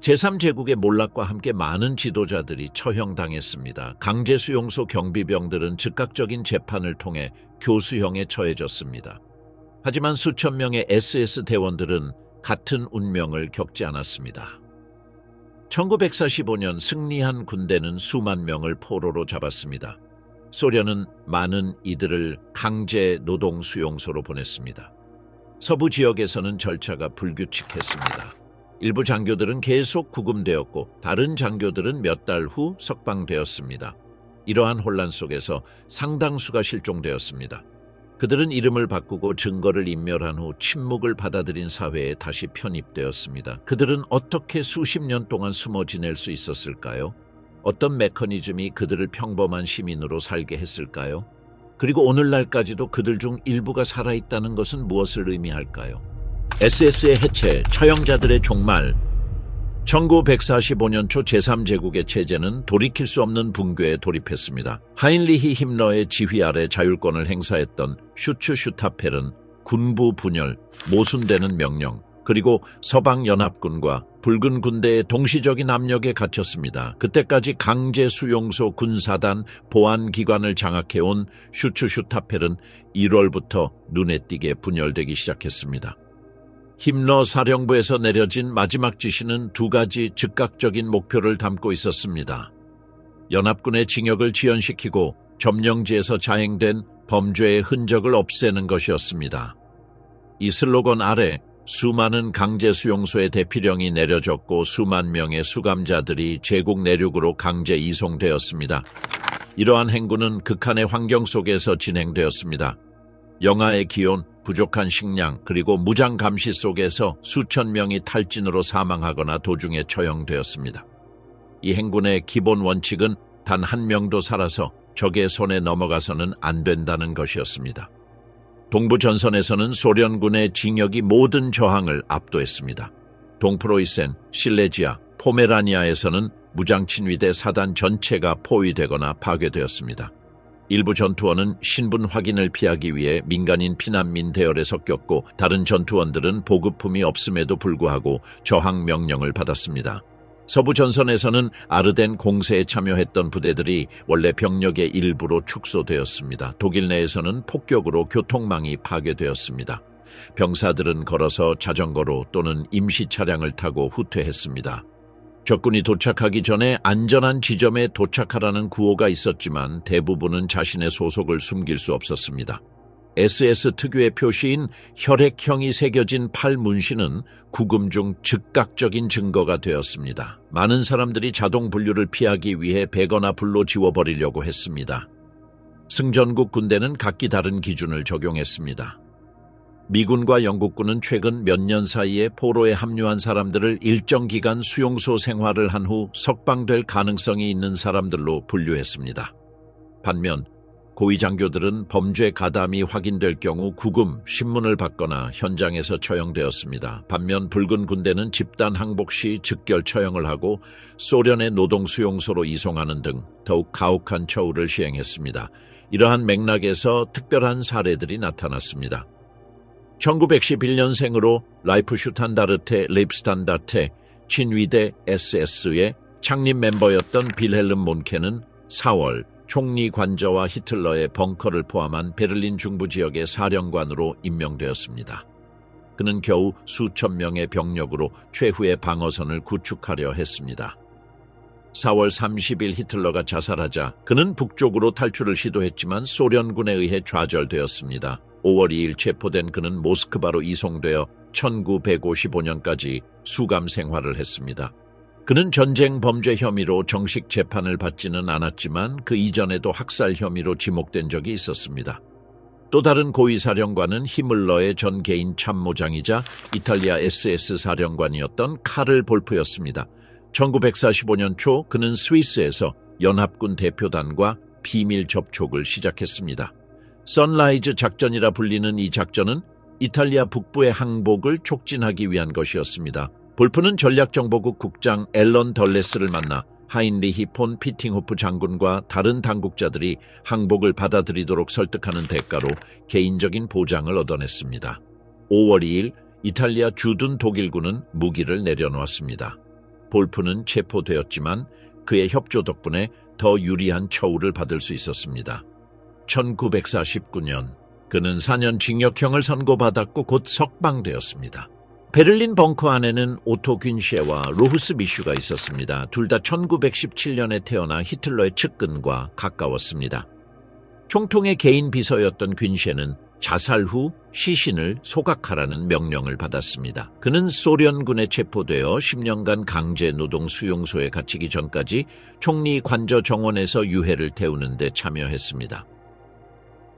제3제국의 몰락과 함께 많은 지도자들이 처형당했습니다. 강제수용소 경비병들은 즉각적인 재판을 통해 교수형에 처해졌습니다. 하지만 수천 명의 SS 대원들은 같은 운명을 겪지 않았습니다. 1945년 승리한 군대는 수만 명을 포로로 잡았습니다. 소련은 많은 이들을 강제 노동 수용소로 보냈습니다. 서부 지역에서는 절차가 불규칙했습니다. 일부 장교들은 계속 구금되었고 다른 장교들은 몇 달 후 석방되었습니다. 이러한 혼란 속에서 상당수가 실종되었습니다. 그들은 이름을 바꾸고 증거를 인멸한 후 침묵을 받아들인 사회에 다시 편입되었습니다. 그들은 어떻게 수십 년 동안 숨어 지낼 수 있었을까요? 어떤 메커니즘이 그들을 평범한 시민으로 살게 했을까요? 그리고 오늘날까지도 그들 중 일부가 살아있다는 것은 무엇을 의미할까요? SS의 해체, 처형자들의 종말. 1945년 초 제3제국의 체제는 돌이킬 수 없는 붕괴에 돌입했습니다. 하인리히 힘러의 지휘 아래 자율권을 행사했던 슈츠슈타펠은 군부 분열, 모순되는 명령, 그리고 서방연합군과 붉은 군대의 동시적인 압력에 갇혔습니다. 그때까지 강제 수용소 군사단 보안기관을 장악해온 슈츠슈타펠은 1월부터 눈에 띄게 분열되기 시작했습니다. 힘러 사령부에서 내려진 마지막 지시는 두 가지 즉각적인 목표를 담고 있었습니다. 연합군의 징역을 지연시키고 점령지에서 자행된 범죄의 흔적을 없애는 것이었습니다. 이 슬로건 아래 수많은 강제 수용소의 대피령이 내려졌고 수만 명의 수감자들이 제국 내륙으로 강제 이송되었습니다. 이러한 행군은 극한의 환경 속에서 진행되었습니다. 영하의 기온, 부족한 식량, 그리고 무장 감시 속에서 수천 명이 탈진으로 사망하거나 도중에 처형되었습니다. 이 행군의 기본 원칙은 단 한 명도 살아서 적의 손에 넘어가서는 안 된다는 것이었습니다. 동부 전선에서는 소련군의 징역이 모든 저항을 압도했습니다. 동프로이센, 실레지아, 포메라니아에서는 무장친위대 사단 전체가 포위되거나 파괴되었습니다. 일부 전투원은 신분 확인을 피하기 위해 민간인 피난민 대열에 섞였고 다른 전투원들은 보급품이 없음에도 불구하고 저항 명령을 받았습니다. 서부 전선에서는 아르덴 공세에 참여했던 부대들이 원래 병력의 일부로 축소되었습니다. 독일 내에서는 폭격으로 교통망이 파괴되었습니다. 병사들은 걸어서 자전거로 또는 임시 차량을 타고 후퇴했습니다. 적군이 도착하기 전에 안전한 지점에 도착하라는 구호가 있었지만 대부분은 자신의 소속을 숨길 수 없었습니다. SS 특유의 표시인 혈액형이 새겨진 팔 문신은 구금 중 즉각적인 증거가 되었습니다. 많은 사람들이 자동 분류를 피하기 위해 베거나 불로 지워버리려고 했습니다. 승전국 군대는 각기 다른 기준을 적용했습니다. 미군과 영국군은 최근 몇 년 사이에 포로에 합류한 사람들을 일정 기간 수용소 생활을 한 후 석방될 가능성이 있는 사람들로 분류했습니다. 반면 고위 장교들은 범죄 가담이 확인될 경우 구금, 신문을 받거나 현장에서 처형되었습니다. 반면 붉은 군대는 집단 항복 시 즉결 처형을 하고 소련의 노동 수용소로 이송하는 등 더욱 가혹한 처우를 시행했습니다. 이러한 맥락에서 특별한 사례들이 나타났습니다. 1911년생으로 라이프슈탄다르테 립스탄다테 친위대 SS의 창립 멤버였던 빌헬름 몬케는 4월 총리 관저와 히틀러의 벙커를 포함한 베를린 중부 지역의 사령관으로 임명되었습니다. 그는 겨우 수천 명의 병력으로 최후의 방어선을 구축하려 했습니다. 4월 30일 히틀러가 자살하자 그는 북쪽으로 탈출을 시도했지만 소련군에 의해 좌절되었습니다. 5월 2일 체포된 그는 모스크바로 이송되어 1955년까지 수감 생활을 했습니다. 그는 전쟁 범죄 혐의로 정식 재판을 받지는 않았지만 그 이전에도 학살 혐의로 지목된 적이 있었습니다. 또 다른 고위 사령관은 히물러의 전 개인 참모장이자 이탈리아 SS 사령관이었던 카를 볼프였습니다. 1945년 초 그는 스위스에서 연합군 대표단과 비밀 접촉을 시작했습니다. 선라이즈 작전이라 불리는 이 작전은 이탈리아 북부의 항복을 촉진하기 위한 것이었습니다. 볼프는 전략정보국 국장 앨런 덜레스를 만나 하인리히 폰 피팅호프 장군과 다른 당국자들이 항복을 받아들이도록 설득하는 대가로 개인적인 보장을 얻어냈습니다. 5월 2일 이탈리아 주둔 독일군은 무기를 내려놓았습니다. 볼프는 체포되었지만 그의 협조 덕분에 더 유리한 처우를 받을 수 있었습니다. 1949년 그는 4년 징역형을 선고받았고 곧 석방되었습니다. 베를린 벙커 안에는 오토 균셰와 로후스 미슈가 있었습니다. 둘 다 1917년에 태어나 히틀러의 측근과 가까웠습니다. 총통의 개인 비서였던 균셰는 자살 후 시신을 소각하라는 명령을 받았습니다. 그는 소련군에 체포되어 10년간 강제 노동 수용소에 갇히기 전까지 총리 관저 정원에서 유해를 태우는 데 참여했습니다.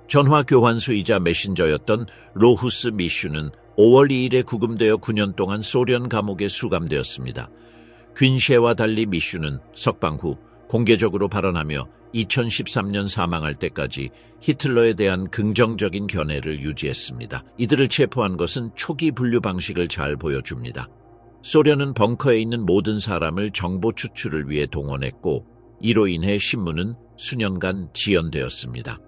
전화 교환수이자 메신저였던 로후스 미슈는 5월 2일에 구금되어 9년 동안 소련 감옥에 수감되었습니다. 균셰와 달리 미슈는 석방 후 공개적으로 발언하며 2013년 사망할 때까지 히틀러에 대한 긍정적인 견해를 유지했습니다. 이들을 체포한 것은 초기 분류 방식을 잘 보여줍니다. 소련은 벙커에 있는 모든 사람을 정보 추출을 위해 동원했고 이로 인해 신문은 수년간 지연되었습니다.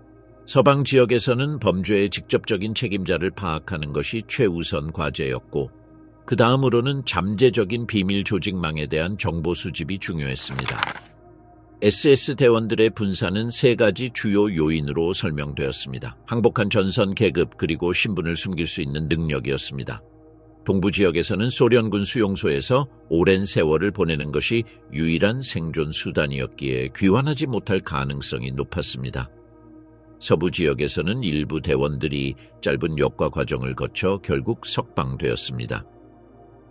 서방 지역에서는 범죄의 직접적인 책임자를 파악하는 것이 최우선 과제였고 그 다음으로는 잠재적인 비밀 조직망에 대한 정보 수집이 중요했습니다. SS 대원들의 분사는 3가지 주요 요인으로 설명되었습니다. 항복한 전선 계급 그리고 신분을 숨길 수 있는 능력이었습니다. 동부 지역에서는 소련군 수용소에서 오랜 세월을 보내는 것이 유일한 생존 수단이었기에 귀환하지 못할 가능성이 높았습니다. 서부 지역에서는 일부 대원들이 짧은 역과 과정을 거쳐 결국 석방되었습니다.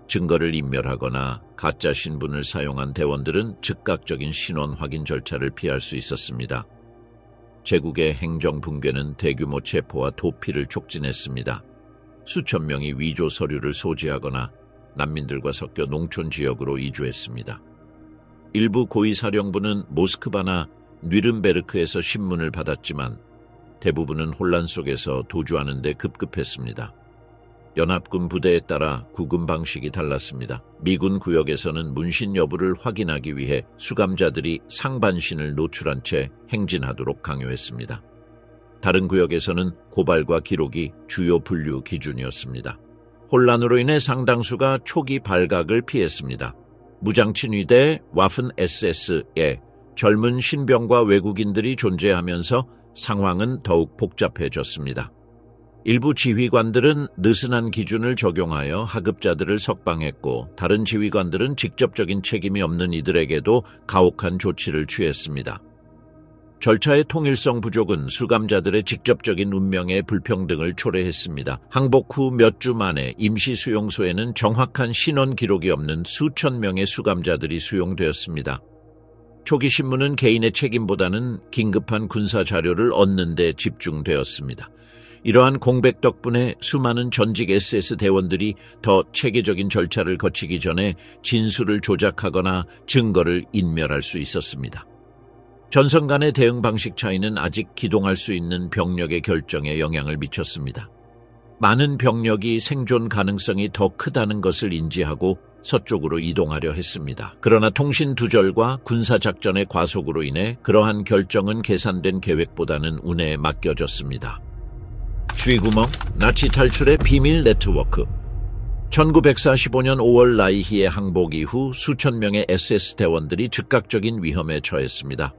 증거를 인멸하거나 가짜 신분을 사용한 대원들은 즉각적인 신원 확인 절차를 피할 수 있었습니다. 제국의 행정 붕괴는 대규모 체포와 도피를 촉진했습니다. 수천 명이 위조 서류를 소지하거나 난민들과 섞여 농촌 지역으로 이주했습니다. 일부 고위사령부는 모스크바나 뉘른베르크에서 신문을 받았지만 대부분은 혼란 속에서 도주하는 데 급급했습니다. 연합군 부대에 따라 구금 방식이 달랐습니다. 미군 구역에서는 문신 여부를 확인하기 위해 수감자들이 상반신을 노출한 채 행진하도록 강요했습니다. 다른 구역에서는 고발과 기록이 주요 분류 기준이었습니다. 혼란으로 인해 상당수가 초기 발각을 피했습니다. 무장친위대 와픈 SS에 젊은 신병과 외국인들이 존재하면서 상황은 더욱 복잡해졌습니다. 일부 지휘관들은 느슨한 기준을 적용하여 하급자들을 석방했고 다른 지휘관들은 직접적인 책임이 없는 이들에게도 가혹한 조치를 취했습니다. 절차의 통일성 부족은 수감자들의 직접적인 운명의 불평등을 초래했습니다. 항복 후 몇 주 만에 임시 수용소에는 정확한 신원 기록이 없는 수천 명의 수감자들이 수용되었습니다. 초기 신문은 개인의 책임보다는 긴급한 군사 자료를 얻는 데 집중되었습니다. 이러한 공백 덕분에 수많은 전직 SS 대원들이 더 체계적인 절차를 거치기 전에 진술을 조작하거나 증거를 인멸할 수 있었습니다. 전선 간의 대응 방식 차이는 아직 기동할 수 있는 병력의 결정에 영향을 미쳤습니다. 많은 병력이 생존 가능성이 더 크다는 것을 인지하고 서쪽으로 이동하려 했습니다. 그러나 통신 두절과 군사작전의 과속으로 인해 그러한 결정은 계산된 계획보다는 운에 맡겨졌습니다. 쥐구멍, 나치 탈출의 비밀 네트워크. 1945년 5월 라이히의 항복 이후 수천 명의 SS 대원들이 즉각적인 위험에 처했습니다.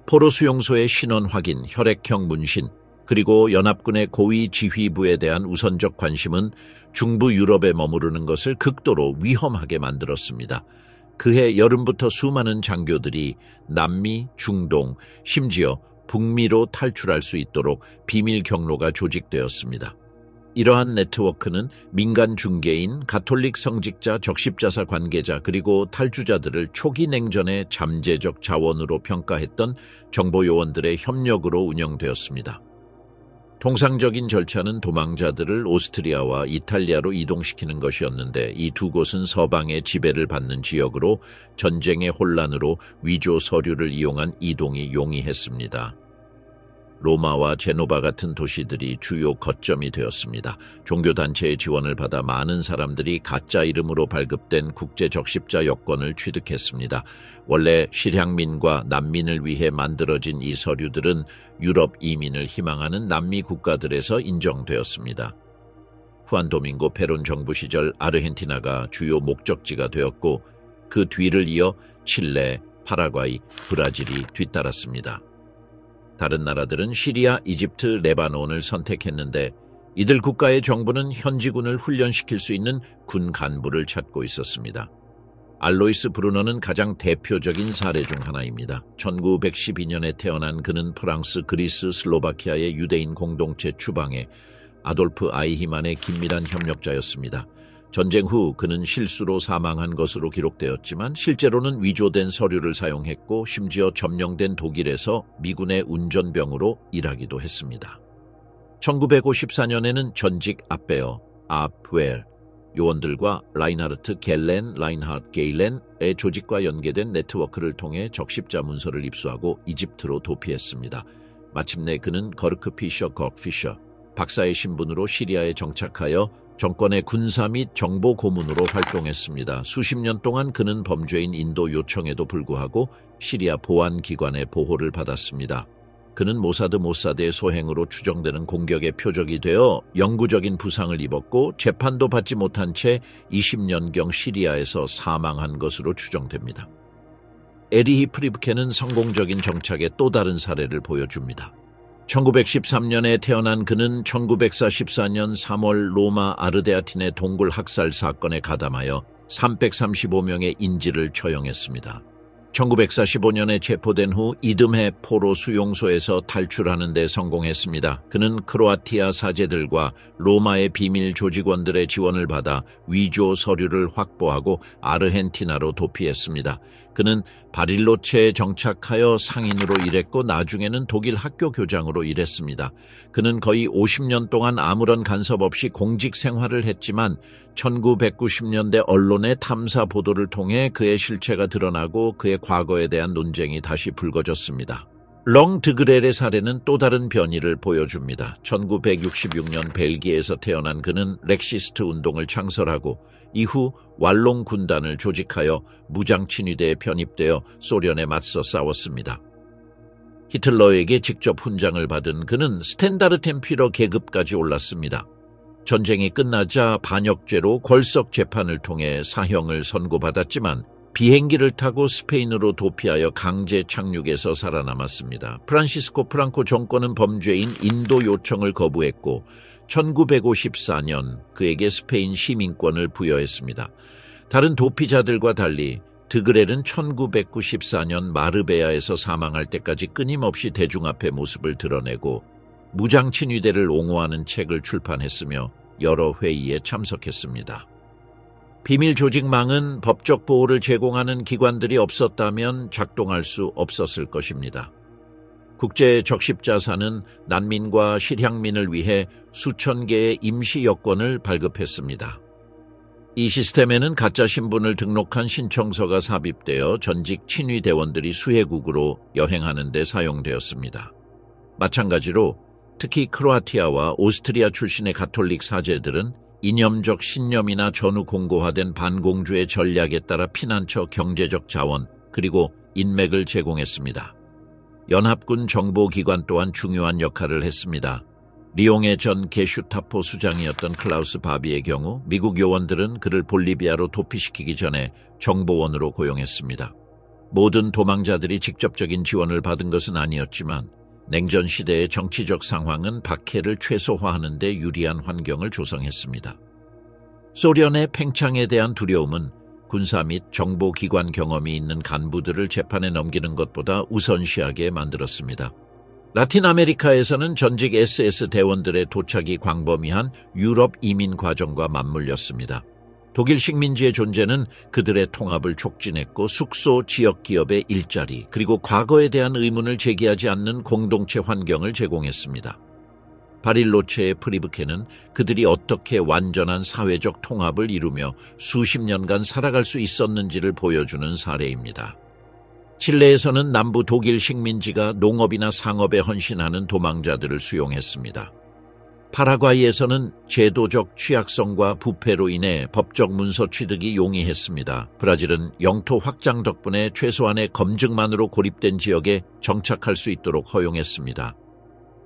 포로 수용소의 신원 확인, 혈액형 문신, 그리고 연합군의 고위 지휘부에 대한 우선적 관심은 중부 유럽에 머무르는 것을 극도로 위험하게 만들었습니다. 그해 여름부터 수많은 장교들이 남미, 중동, 심지어 북미로 탈출할 수 있도록 비밀 경로가 조직되었습니다. 이러한 네트워크는 민간 중개인, 가톨릭 성직자, 적십자사 관계자 그리고 탈주자들을 초기 냉전의 잠재적 자원으로 평가했던 정보요원들의 협력으로 운영되었습니다. 통상적인 절차는 도망자들을 오스트리아와 이탈리아로 이동시키는 것이었는데 이 두 곳은 서방의 지배를 받는 지역으로 전쟁의 혼란으로 위조 서류를 이용한 이동이 용이했습니다. 로마와 제노바 같은 도시들이 주요 거점이 되었습니다. 종교단체의 지원을 받아 많은 사람들이 가짜 이름으로 발급된 국제적십자 여권을 취득했습니다. 원래 실향민과 난민을 위해 만들어진 이 서류들은 유럽 이민을 희망하는 남미 국가들에서 인정되었습니다. 후안 도밍고 페론 정부 시절 아르헨티나가 주요 목적지가 되었고 그 뒤를 이어 칠레, 파라과이, 브라질이 뒤따랐습니다. 다른 나라들은 시리아, 이집트, 레바논을 선택했는데 이들 국가의 정부는 현지군을 훈련시킬 수 있는 군 간부를 찾고 있었습니다. 알로이스 브루너는 가장 대표적인 사례 중 하나입니다. 1912년에 태어난 그는 프랑스, 그리스, 슬로바키아의 유대인 공동체 추방에 아돌프 아이히만의 긴밀한 협력자였습니다. 전쟁 후 그는 실수로 사망한 것으로 기록되었지만 실제로는 위조된 서류를 사용했고 심지어 점령된 독일에서 미군의 운전병으로 일하기도 했습니다. 1954년에는 전직 아베어, 아프웰 요원들과 라인하르트 겔렌, 라인하르트 게일렌의 조직과 연계된 네트워크를 통해 적십자 문서를 입수하고 이집트로 도피했습니다. 마침내 그는 거르크 피셔, 거피셔 박사의 신분으로 시리아에 정착하여 정권의 군사 및 정보 고문으로 활동했습니다. 수십 년 동안 그는 범죄인 인도 요청에도 불구하고 시리아 보안기관의 보호를 받았습니다. 그는 모사드의 소행으로 추정되는 공격의 표적이 되어 영구적인 부상을 입었고 재판도 받지 못한 채 20년경 시리아에서 사망한 것으로 추정됩니다. 에리히 프리브케는 성공적인 정착의 또 다른 사례를 보여줍니다. 1913년에 태어난 그는 1944년 3월 로마 아르데아틴의 동굴 학살 사건에 가담하여 335명의 인질을 처형했습니다. 1945년에 체포된 후 이듬해 포로 수용소에서 탈출하는 데 성공했습니다. 그는 크로아티아 사제들과 로마의 비밀 조직원들의 지원을 받아 위조 서류를 확보하고 아르헨티나로 도피했습니다. 그는 바릴로체에 정착하여 상인으로 일했고 나중에는 독일 학교 교장으로 일했습니다. 그는 거의 50년 동안 아무런 간섭 없이 공직 생활을 했지만 1990년대 언론의 탐사 보도를 통해 그의 실체가 드러나고 그의 과거에 대한 논쟁이 다시 불거졌습니다. 렁 드그렐의 사례는 또 다른 변이를 보여줍니다. 1966년 벨기에에서 태어난 그는 렉시스트 운동을 창설하고 이후 왈롱 군단을 조직하여 무장 친위대에 편입되어 소련에 맞서 싸웠습니다. 히틀러에게 직접 훈장을 받은 그는 스탠다르템피러 계급까지 올랐습니다. 전쟁이 끝나자 반역죄로 궐석 재판을 통해 사형을 선고받았지만 비행기를 타고 스페인으로 도피하여 강제 착륙해서 살아남았습니다. 프란시스코 프랑코 정권은 범죄인 인도 요청을 거부했고 1954년 그에게 스페인 시민권을 부여했습니다. 다른 도피자들과 달리 드그렐은 1994년 마르베야에서 사망할 때까지 끊임없이 대중 앞에 모습을 드러내고 무장 친위대를 옹호하는 책을 출판했으며 여러 회의에 참석했습니다. 비밀 조직망은 법적 보호를 제공하는 기관들이 없었다면 작동할 수 없었을 것입니다. 국제 적십자사는 난민과 실향민을 위해 수천 개의 임시 여권을 발급했습니다. 이 시스템에는 가짜 신분을 등록한 신청서가 삽입되어 전직 친위대원들이 수혜국으로 여행하는 데 사용되었습니다. 마찬가지로 특히 크로아티아와 오스트리아 출신의 가톨릭 사제들은 이념적 신념이나 전후 공고화된 반공주의 전략에 따라 피난처 경제적 자원 그리고 인맥을 제공했습니다. 연합군 정보기관 또한 중요한 역할을 했습니다. 리옹의 전 게슈타포 수장이었던 클라우스 바비의 경우 미국 요원들은 그를 볼리비아로 도피시키기 전에 정보원으로 고용했습니다. 모든 도망자들이 직접적인 지원을 받은 것은 아니었지만 냉전 시대의 정치적 상황은 박해를 최소화하는 데 유리한 환경을 조성했습니다. 소련의 팽창에 대한 두려움은 군사 및 정보기관 경험이 있는 간부들을 재판에 넘기는 것보다 우선시하게 만들었습니다. 라틴 아메리카에서는 전직 SS 대원들의 도착이 광범위한 유럽 이민 과정과 맞물렸습니다. 독일 식민지의 존재는 그들의 통합을 촉진했고 숙소, 지역 기업의 일자리, 그리고 과거에 대한 의문을 제기하지 않는 공동체 환경을 제공했습니다. 바릴로체의 프리브케는 그들이 어떻게 완전한 사회적 통합을 이루며 수십 년간 살아갈 수 있었는지를 보여주는 사례입니다. 칠레에서는 남부 독일 식민지가 농업이나 상업에 헌신하는 도망자들을 수용했습니다. 파라과이에서는 제도적 취약성과 부패로 인해 법적 문서 취득이 용이했습니다. 브라질은 영토 확장 덕분에 최소한의 검증만으로 고립된 지역에 정착할 수 있도록 허용했습니다.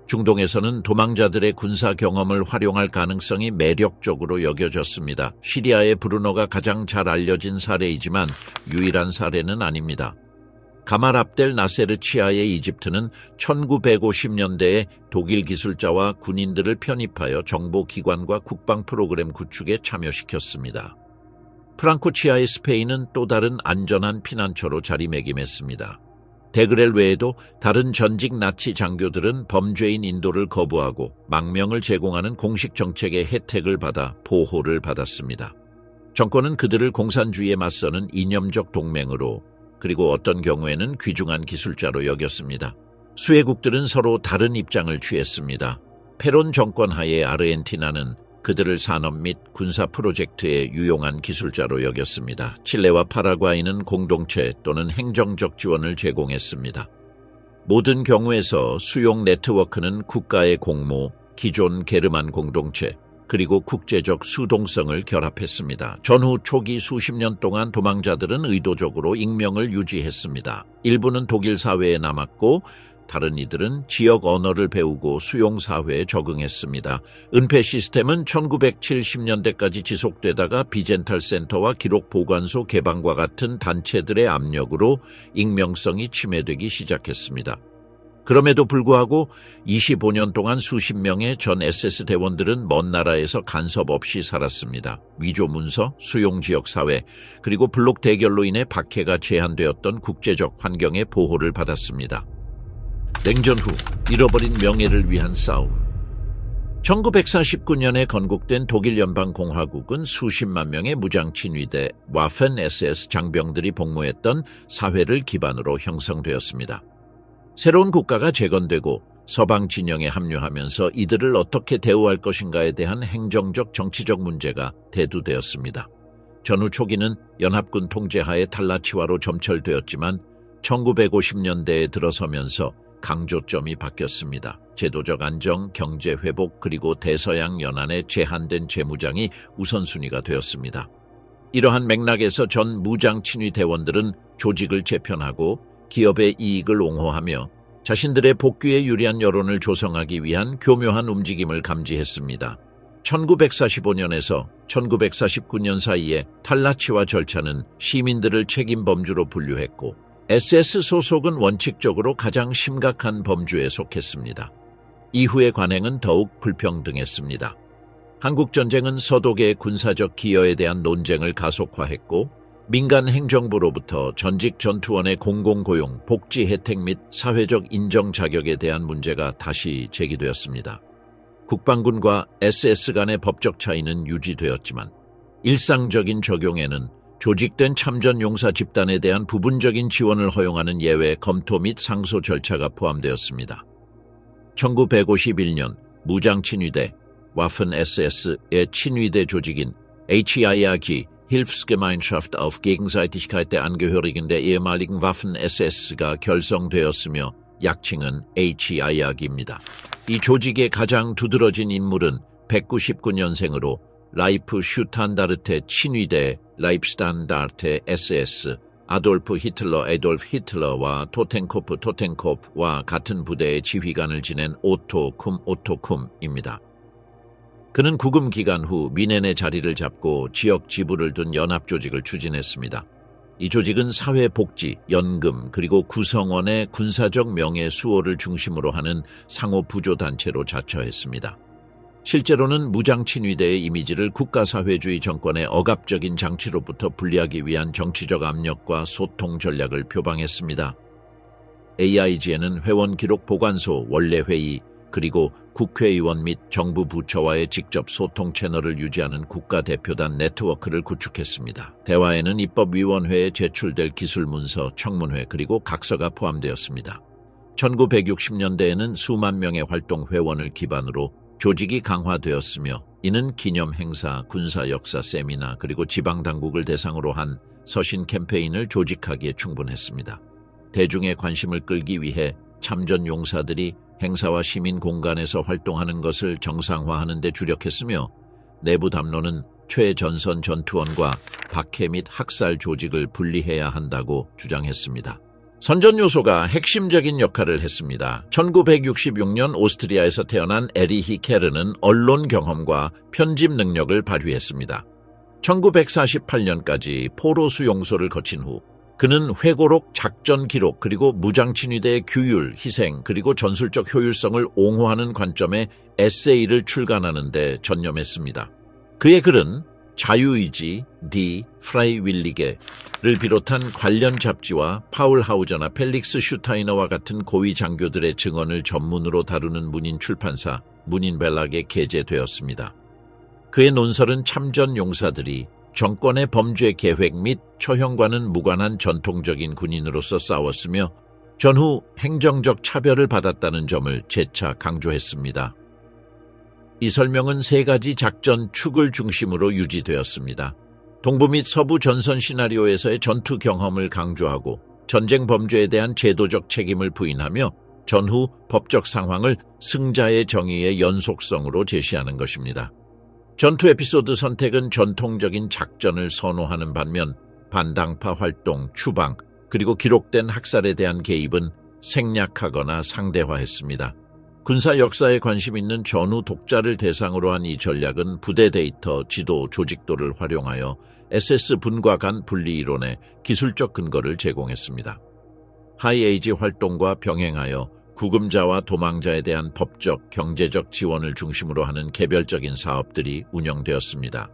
중동에서는 도망자들의 군사 경험을 활용할 가능성이 매력적으로 여겨졌습니다. 시리아의 브루노가 가장 잘 알려진 사례이지만 유일한 사례는 아닙니다. 가말 압델 나세르 치하의 이집트는 1950년대에 독일 기술자와 군인들을 편입하여 정보기관과 국방 프로그램 구축에 참여시켰습니다. 프랑코 치하의 스페인은 또 다른 안전한 피난처로 자리매김했습니다. 데그렐 외에도 다른 전직 나치 장교들은 범죄인 인도를 거부하고 망명을 제공하는 공식 정책의 혜택을 받아 보호를 받았습니다. 정권은 그들을 공산주의에 맞서는 이념적 동맹으로, 그리고 어떤 경우에는 귀중한 기술자로 여겼습니다. 수혜국들은 서로 다른 입장을 취했습니다. 페론 정권 하에 아르헨티나는 그들을 산업 및 군사 프로젝트에 유용한 기술자로 여겼습니다. 칠레와 파라과이는 공동체 또는 행정적 지원을 제공했습니다. 모든 경우에서 수용 네트워크는 국가의 공모, 기존 게르만 공동체, 그리고 국제적 수동성을 결합했습니다. 전후 초기 수십 년 동안 도망자들은 의도적으로 익명을 유지했습니다. 일부는 독일 사회에 남았고 다른 이들은 지역 언어를 배우고 수용사회에 적응했습니다. 은폐 시스템은 1970년대까지 지속되다가 비젠탈 센터와 기록 보관소 개방과 같은 단체들의 압력으로 익명성이 침해되기 시작했습니다. 그럼에도 불구하고 25년 동안 수십 명의 전 SS 대원들은 먼 나라에서 간섭 없이 살았습니다. 위조 문서, 수용 지역 사회, 그리고 블록 대결로 인해 박해가 제한되었던 국제적 환경의 보호를 받았습니다. 냉전 후 잃어버린 명예를 위한 싸움. 1949년에 건국된 독일 연방공화국은 수십만 명의 무장 친위대 와펜 SS 장병들이 복무했던 사회를 기반으로 형성되었습니다. 새로운 국가가 재건되고 서방 진영에 합류하면서 이들을 어떻게 대우할 것인가에 대한 행정적 정치적 문제가 대두되었습니다. 전후 초기는 연합군 통제하에 탈라치화로 점철되었지만 1950년대에 들어서면서 강조점이 바뀌었습니다. 제도적 안정, 경제 회복, 그리고 대서양 연안의 제한된 재무장이 우선순위가 되었습니다. 이러한 맥락에서 전 무장 친위 대원들은 조직을 재편하고 기업의 이익을 옹호하며 자신들의 복귀에 유리한 여론을 조성하기 위한 교묘한 움직임을 감지했습니다. 1945년에서 1949년 사이에 탈라치화 절차는 시민들을 책임 범주로 분류했고 SS 소속은 원칙적으로 가장 심각한 범주에 속했습니다. 이후의 관행은 더욱 불평등했습니다. 한국전쟁은 서독의 군사적 기여에 대한 논쟁을 가속화했고 민간 행정부로부터 전직 전투원의 공공고용, 복지 혜택 및 사회적 인정 자격에 대한 문제가 다시 제기되었습니다. 국방군과 SS 간의 법적 차이는 유지되었지만 일상적인 적용에는 조직된 참전용사 집단에 대한 부분적인 지원을 허용하는 예외 검토 및 상소 절차가 포함되었습니다. 1951년 무장친위대 와ffen SS의 친위대 조직인 HIAG Hilfsgemeinschaft auf Gegenseitigkeit der Angehörigen der ehemaligen Waffen-SS가 결성되었으며 약칭은 HIAG입니다. 이 조직의 가장 두드러진 인물은 199년생으로 라이프 슈탄다르테 친위대 라이프슈탄다르테 SS 아돌프 히틀러와 토텐코프와 같은 부대의 지휘관을 지낸 오토 쿰입니다. 그는 구금 기간 후 미넨의 자리를 잡고 지역 지부를 둔 연합조직을 추진했습니다. 이 조직은 사회복지, 연금, 그리고 구성원의 군사적 명예 수호를 중심으로 하는 상호 부조단체로 자처했습니다. 실제로는 무장친위대의 이미지를 국가사회주의 정권의 억압적인 장치로부터 분리하기 위한 정치적 압력과 소통 전략을 표방했습니다. AIG에는 회원 기록 보관소, 원래회의, 그리고 국회의원 및 정부 부처와의 직접 소통 채널을 유지하는 국가대표단 네트워크를 구축했습니다. 대화에는 입법위원회에 제출될 기술문서, 청문회, 그리고 각서가 포함되었습니다. 1960년대에는 수만 명의 활동 회원을 기반으로 조직이 강화되었으며 이는 기념 행사, 군사 역사 세미나, 그리고 지방당국을 대상으로 한 서신 캠페인을 조직하기에 충분했습니다. 대중의 관심을 끌기 위해 참전 용사들이 행사와 시민 공간에서 활동하는 것을 정상화하는 데 주력했으며 내부 담론은 최전선 전투원과 박해 및 학살 조직을 분리해야 한다고 주장했습니다. 선전 요소가 핵심적인 역할을 했습니다. 1966년 오스트리아에서 태어난 에리히 케르는 언론 경험과 편집 능력을 발휘했습니다. 1948년까지 포로 수용소를 거친 후 그는 회고록, 작전 기록, 그리고 무장친위대의 규율, 희생, 그리고 전술적 효율성을 옹호하는 관점의 에세이를 출간하는 데 전념했습니다. 그의 글은 자유의지, 디 프라이윌리게를 비롯한 관련 잡지와 파울 하우저나 펠릭스 슈타이너와 같은 고위 장교들의 증언을 전문으로 다루는 문인 출판사 문인벨락에 게재되었습니다. 그의 논설은 참전 용사들이 정권의 범죄 계획 및 처형과는 무관한 전통적인 군인으로서 싸웠으며 전후 행정적 차별을 받았다는 점을 재차 강조했습니다. 이 설명은 세 가지 작전 축을 중심으로 유지되었습니다. 동부 및 서부 전선 시나리오에서의 전투 경험을 강조하고 전쟁 범죄에 대한 제도적 책임을 부인하며 전후 법적 상황을 승자의 정의의 연속성으로 제시하는 것입니다. 전투 에피소드 선택은 전통적인 작전을 선호하는 반면 반당파 활동, 추방, 그리고 기록된 학살에 대한 개입은 생략하거나 상대화했습니다. 군사 역사에 관심 있는 전후 독자를 대상으로 한 이 전략은 부대 데이터, 지도, 조직도를 활용하여 SS 분과 간 분리 이론의 기술적 근거를 제공했습니다. 하이에이지 활동과 병행하여 구금자와 도망자에 대한 법적, 경제적 지원을 중심으로 하는 개별적인 사업들이 운영되었습니다.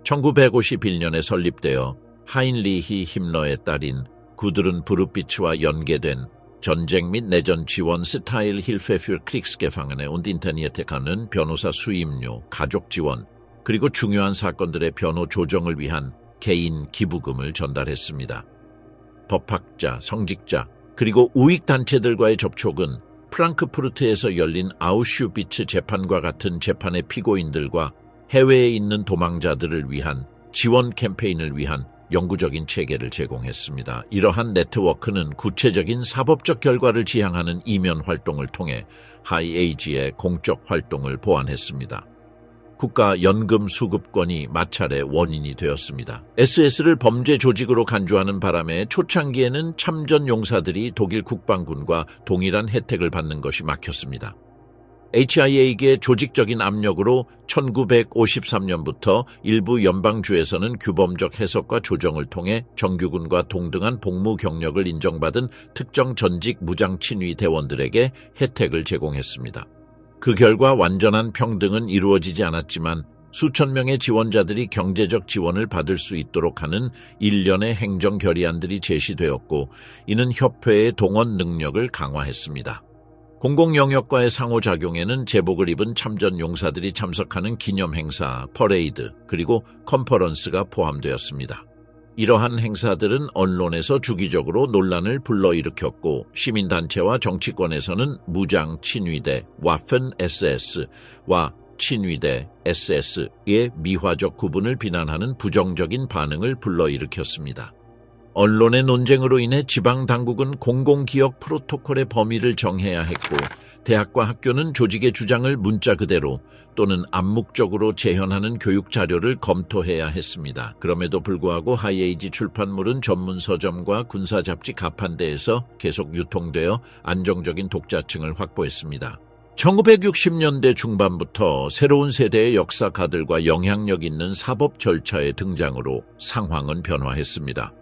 1951년에 설립되어 하인리히 힘러의 딸인 구드룬 브루비츠와 연계된 전쟁 및 내전 지원 스타일 힐페 für Kriegsgefangene und Internierte 가는 변호사 수임료, 가족 지원, 그리고 중요한 사건들의 변호 조정을 위한 개인 기부금을 전달했습니다. 법학자, 성직자, 그리고 우익단체들과의 접촉은 프랑크푸르트에서 열린 아우슈비츠 재판과 같은 재판의 피고인들과 해외에 있는 도망자들을 위한 지원 캠페인을 위한 영구적인 체계를 제공했습니다. 이러한 네트워크는 구체적인 사법적 결과를 지향하는 이면 활동을 통해 하이에이지의 공적 활동을 보완했습니다. 국가 연금 수급권이 마찰의 원인이 되었습니다. SS를 범죄 조직으로 간주하는 바람에 초창기에는 참전 용사들이 독일 국방군과 동일한 혜택을 받는 것이 막혔습니다. HIA에게 조직적인 압력으로 1953년부터 일부 연방주에서는 규범적 해석과 조정을 통해 정규군과 동등한 복무 경력을 인정받은 특정 전직 무장친위 대원들에게 혜택을 제공했습니다. 그 결과 완전한 평등은 이루어지지 않았지만 수천 명의 지원자들이 경제적 지원을 받을 수 있도록 하는 일련의 행정 결의안들이 제시되었고 이는 협회의 동원 능력을 강화했습니다. 공공영역과의 상호작용에는 제복을 입은 참전 용사들이 참석하는 기념행사, 퍼레이드, 그리고 컨퍼런스가 포함되었습니다. 이러한 행사들은 언론에서 주기적으로 논란을 불러일으켰고 시민단체와 정치권에서는 무장 친위대 와펜 SS와 친위대 SS의 미화적 구분을 비난하는 부정적인 반응을 불러일으켰습니다. 언론의 논쟁으로 인해 지방당국은 공공기억 프로토콜의 범위를 정해야 했고 대학과 학교는 조직의 주장을 문자 그대로 또는 암묵적으로 재현하는 교육 자료를 검토해야 했습니다. 그럼에도 불구하고 하이에이지 출판물은 전문 서점과 군사 잡지 가판대에서 계속 유통되어 안정적인 독자층을 확보했습니다. 1960년대 중반부터 새로운 세대의 역사가들과 영향력 있는 사법 절차의 등장으로 상황은 변화했습니다.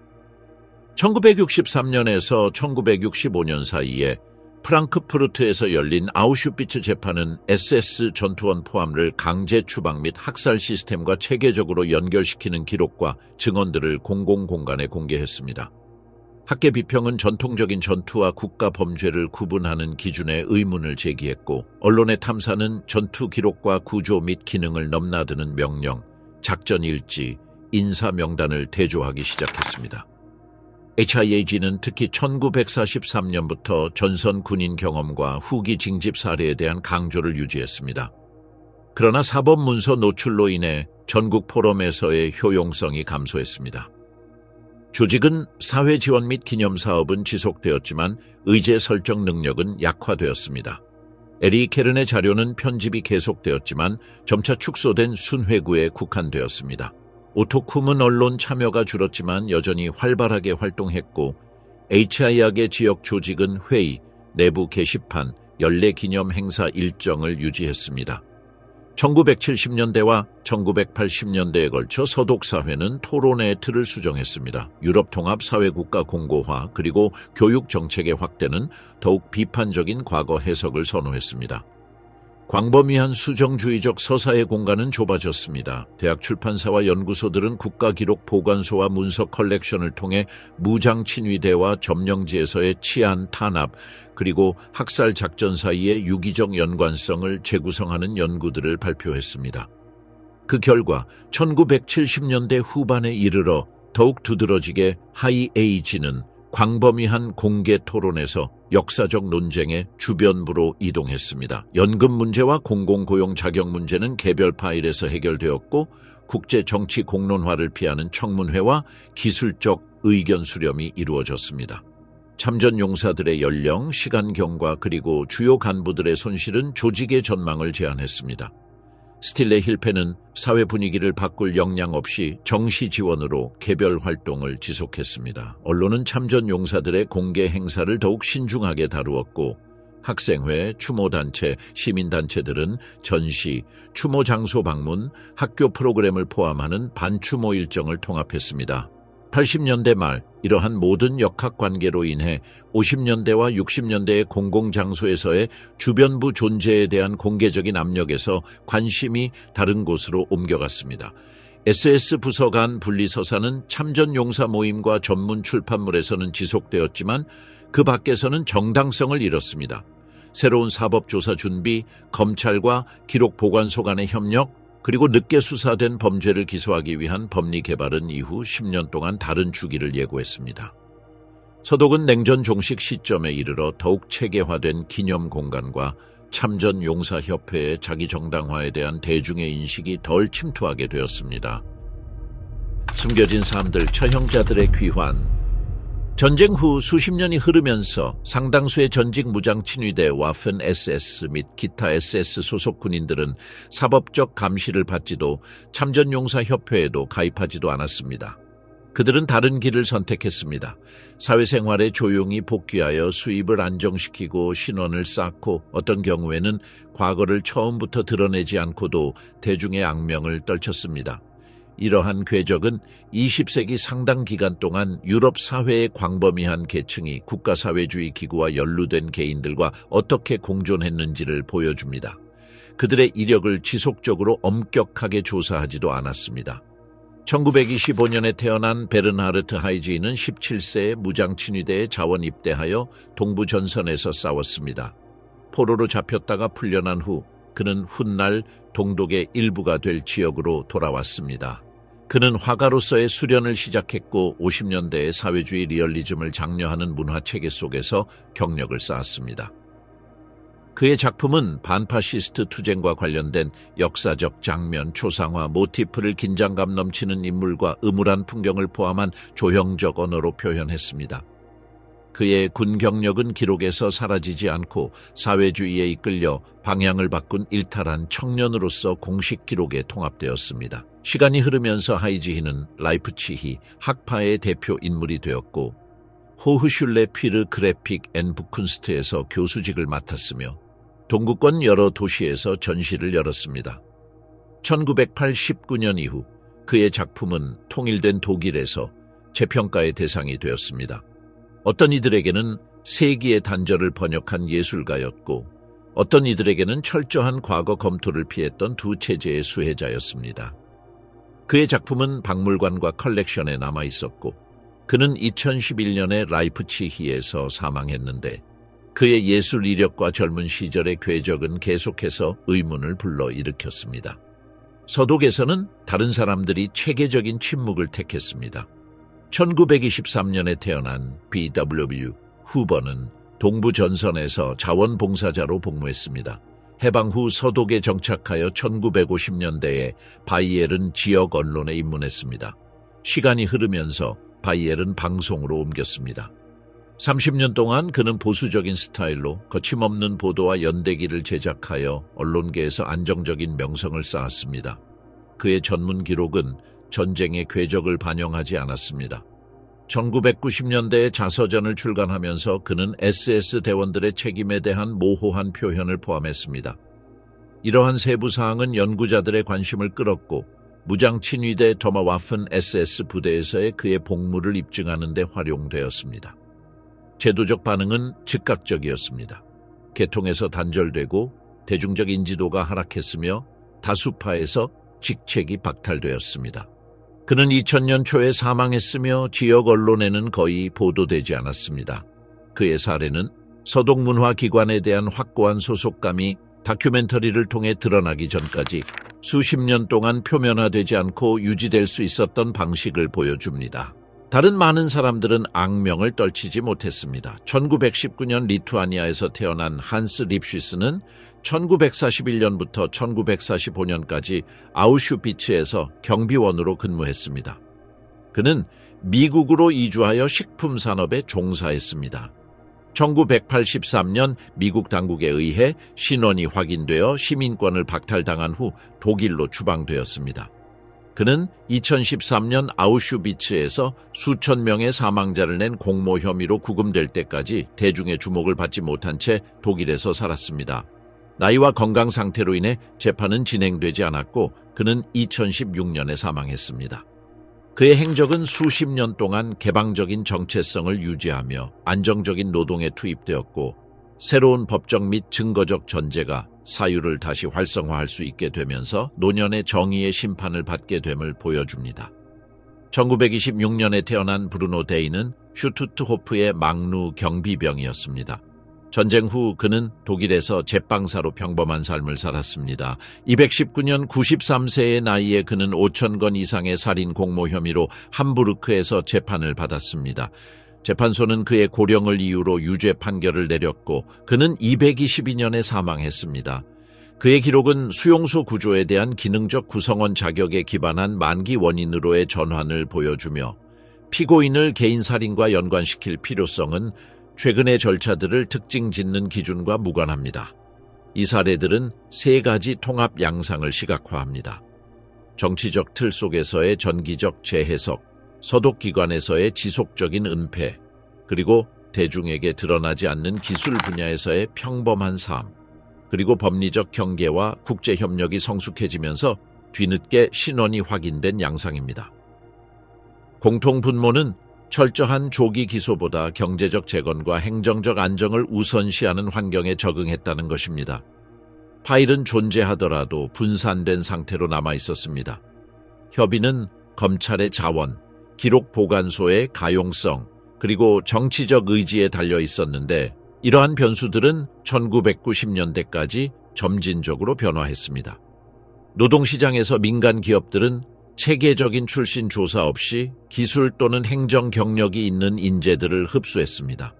1963년에서 1965년 사이에 프랑크푸르트에서 열린 아우슈비츠 재판은 SS 전투원 포함을 강제 추방 및 학살 시스템과 체계적으로 연결시키는 기록과 증언들을 공공공간에 공개했습니다. 학계 비평은 전통적인 전투와 국가 범죄를 구분하는 기준에 의문을 제기했고 언론의 탐사는 전투 기록과 구조 및 기능을 넘나드는 명령, 작전 일지, 인사 명단을 대조하기 시작했습니다. HIAG는 특히 1943년부터 전선 군인 경험과 후기 징집 사례에 대한 강조를 유지했습니다. 그러나 사법 문서 노출로 인해 전국 포럼에서의 효용성이 감소했습니다. 조직은 사회 지원 및 기념 사업은 지속되었지만 의제 설정 능력은 약화되었습니다. 에리 케른의 자료는 편집이 계속되었지만 점차 축소된 순회구에 국한되었습니다. 오토쿰은 언론 참여가 줄었지만 여전히 활발하게 활동했고 HI학의 지역 조직은 회의, 내부 게시판, 연례 기념 행사 일정을 유지했습니다. 1970년대와 1980년대에 걸쳐 서독사회는 토론의 틀을 수정했습니다. 유럽통합사회국가 공고화 그리고 교육 정책의 확대는 더욱 비판적인 과거 해석을 선호했습니다. 광범위한 수정주의적 서사의 공간은 좁아졌습니다. 대학 출판사와 연구소들은 국가기록보관소와 문서 컬렉션을 통해 무장친위대와 점령지에서의 치안, 탄압, 그리고 학살 작전 사이의 유기적 연관성을 재구성하는 연구들을 발표했습니다. 그 결과 1970년대 후반에 이르러 더욱 두드러지게 하이에이지는 광범위한 공개 토론에서 역사적 논쟁의 주변부로 이동했습니다. 연금 문제와 공공고용 자격 문제는 개별 파일에서 해결되었고 국제 정치 공론화를 피하는 청문회와 기술적 의견 수렴이 이루어졌습니다. 참전 용사들의 연령, 시간 경과 그리고 주요 간부들의 손실은 조직의 전망을 제한했습니다. 스틸레 힐페는 사회 분위기를 바꿀 역량 없이 정시 지원으로 개별 활동을 지속했습니다. 언론은 참전 용사들의 공개 행사를 더욱 신중하게 다루었고 학생회, 추모단체, 시민단체들은 전시, 추모 장소 방문, 학교 프로그램을 포함하는 반추모 일정을 통합했습니다. 80년대 말 이러한 모든 역학관계로 인해 50년대와 60년대의 공공장소에서의 주변부 존재에 대한 공개적인 압력에서 관심이 다른 곳으로 옮겨갔습니다. SS 부서 간 분리서사는 참전용사 모임과 전문 출판물에서는 지속되었지만 그 밖에서는 정당성을 잃었습니다. 새로운 사법조사 준비, 검찰과 기록보관소 간의 협력, 그리고 늦게 수사된 범죄를 기소하기 위한 법리 개발은 이후 10년 동안 다른 주기를 예고했습니다. 서독은 냉전 종식 시점에 이르러 더욱 체계화된 기념 공간과 참전 용사협회의 자기 정당화에 대한 대중의 인식이 덜 침투하게 되었습니다. 숨겨진 삶들, 처형자들의 귀환. 전쟁 후 수십 년이 흐르면서 상당수의 전직 무장친위대 와펜 SS 및 기타 SS 소속 군인들은 사법적 감시를 받지도 참전용사협회에도 가입하지도 않았습니다. 그들은 다른 길을 선택했습니다. 사회생활에 조용히 복귀하여 수입을 안정시키고 신원을 쌓고 어떤 경우에는 과거를 처음부터 드러내지 않고도 대중의 악명을 떨쳤습니다. 이러한 궤적은 20세기 상당 기간 동안 유럽 사회의 광범위한 계층이 국가사회주의 기구와 연루된 개인들과 어떻게 공존했는지를 보여줍니다. 그들의 이력을 지속적으로 엄격하게 조사하지도 않았습니다. 1925년에 태어난 베르나르트 하이지는 17세에 무장친위대에 자원 입대하여 동부 전선에서 싸웠습니다. 포로로 잡혔다가 풀려난 후 그는 훗날 동독의 일부가 될 지역으로 돌아왔습니다. 그는 화가로서의 수련을 시작했고 50년대의 사회주의 리얼리즘을 장려하는 문화체계 속에서 경력을 쌓았습니다. 그의 작품은 반파시스트 투쟁과 관련된 역사적 장면, 초상화, 모티프를 긴장감 넘치는 인물과 음울한 풍경을 포함한 조형적 언어로 표현했습니다. 그의 군 경력은 기록에서 사라지지 않고 사회주의에 이끌려 방향을 바꾼 일탈한 청년으로서 공식 기록에 통합되었습니다. 시간이 흐르면서 하이지히는 라이프치히 학파의 대표 인물이 되었고 호흐슐레 피르 그래픽 앤 부쿤스트에서 교수직을 맡았으며 동구권 여러 도시에서 전시를 열었습니다. 1989년 이후 그의 작품은 통일된 독일에서 재평가의 대상이 되었습니다. 어떤 이들에게는 세기의 단절을 번역한 예술가였고 어떤 이들에게는 철저한 과거 검토를 피했던 두 체제의 수혜자였습니다. 그의 작품은 박물관과 컬렉션에 남아있었고 그는 2011년에 라이프치히에서 사망했는데 그의 예술 이력과 젊은 시절의 궤적은 계속해서 의문을 불러일으켰습니다. 서독에서는 다른 사람들이 체계적인 침묵을 택했습니다. 1923년에 태어난 B.W. 후버는 동부 전선에서 자원봉사자로 복무했습니다. 해방 후 서독에 정착하여 1950년대에 바이엘은 지역 언론에 입문했습니다. 시간이 흐르면서 바이엘은 방송으로 옮겼습니다. 30년 동안 그는 보수적인 스타일로 거침없는 보도와 연대기를 제작하여 언론계에서 안정적인 명성을 쌓았습니다. 그의 전문 기록은 전쟁의 궤적을 반영하지 않았습니다. 1990년대에 자서전을 출간하면서 그는 SS 대원들의 책임에 대한 모호한 표현을 포함했습니다. 이러한 세부 사항은 연구자들의 관심을 끌었고 무장 친위대 더마와픈 SS 부대에서의 그의 복무를 입증하는 데 활용되었습니다. 제도적 반응은 즉각적이었습니다. 계통에서 단절되고 대중적 인지도가 하락했으며 다수파에서 직책이 박탈되었습니다. 그는 2000년 초에 사망했으며 지역 언론에는 거의 보도되지 않았습니다. 그의 사례는 서독문화기관에 대한 확고한 소속감이 다큐멘터리를 통해 드러나기 전까지 수십 년 동안 표면화되지 않고 유지될 수 있었던 방식을 보여줍니다. 다른 많은 사람들은 악명을 떨치지 못했습니다. 1919년 리투아니아에서 태어난 한스 립쉬스는 1941년부터 1945년까지 아우슈비츠에서 경비원으로 근무했습니다. 그는 미국으로 이주하여 식품 산업에 종사했습니다. 1983년 미국 당국에 의해 신원이 확인되어 시민권을 박탈당한 후 독일로 추방되었습니다. 그는 2013년 아우슈비츠에서 수천 명의 사망자를 낸 공모 혐의로 구금될 때까지 대중의 주목을 받지 못한 채 독일에서 살았습니다. 나이와 건강 상태로 인해 재판은 진행되지 않았고 그는 2016년에 사망했습니다. 그의 행적은 수십 년 동안 개방적인 정체성을 유지하며 안정적인 노동에 투입되었고 새로운 법적 및 증거적 전제가 사유를 다시 활성화할 수 있게 되면서 노년의 정의의 심판을 받게 됨을 보여줍니다. 1926년에 태어난 브루노 데이는 슈투트호프의 막루 경비병이었습니다. 전쟁 후 그는 독일에서 제빵사로 평범한 삶을 살았습니다. 219년 93세의 나이에 그는 5,000건 이상의 살인 공모 혐의로 함부르크에서 재판을 받았습니다. 재판소는 그의 고령을 이유로 유죄 판결을 내렸고 그는 222년에 사망했습니다. 그의 기록은 수용소 구조에 대한 기능적 구성원 자격에 기반한 만기 원인으로의 전환을 보여주며 피고인을 개인살인과 연관시킬 필요성은 최근의 절차들을 특징 짓는 기준과 무관합니다. 이 사례들은 세 가지 통합 양상을 시각화합니다. 정치적 틀 속에서의 전기적 재해석, 서독기관에서의 지속적인 은폐, 그리고 대중에게 드러나지 않는 기술 분야에서의 평범한 삶, 그리고 법리적 경계와 국제협력이 성숙해지면서 뒤늦게 신원이 확인된 양상입니다. 공통분모는 철저한 조기 기소보다 경제적 재건과 행정적 안정을 우선시하는 환경에 적응했다는 것입니다. 파일은 존재하더라도 분산된 상태로 남아 있었습니다. 협의는 검찰의 자원, 기록 보관소의 가용성, 그리고 정치적 의지에 달려 있었는데 이러한 변수들은 1990년대까지 점진적으로 변화했습니다. 노동시장에서 민간 기업들은 체계적인 출신 조사 없이 기술 또는 행정 경력이 있는 인재들을 흡수했습니다.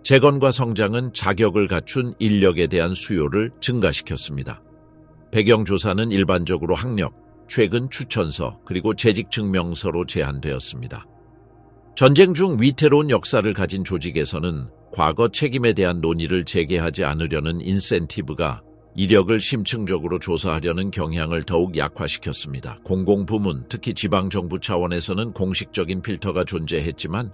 재건과 성장은 자격을 갖춘 인력에 대한 수요를 증가시켰습니다. 배경조사는 일반적으로 학력, 최근 추천서, 그리고 재직 증명서로 제한되었습니다. 전쟁 중 위태로운 역사를 가진 조직에서는 과거 책임에 대한 논의를 재개하지 않으려는 인센티브가 이력을 심층적으로 조사하려는 경향을 더욱 약화시켰습니다. 공공부문, 특히 지방정부 차원에서는 공식적인 필터가 존재했지만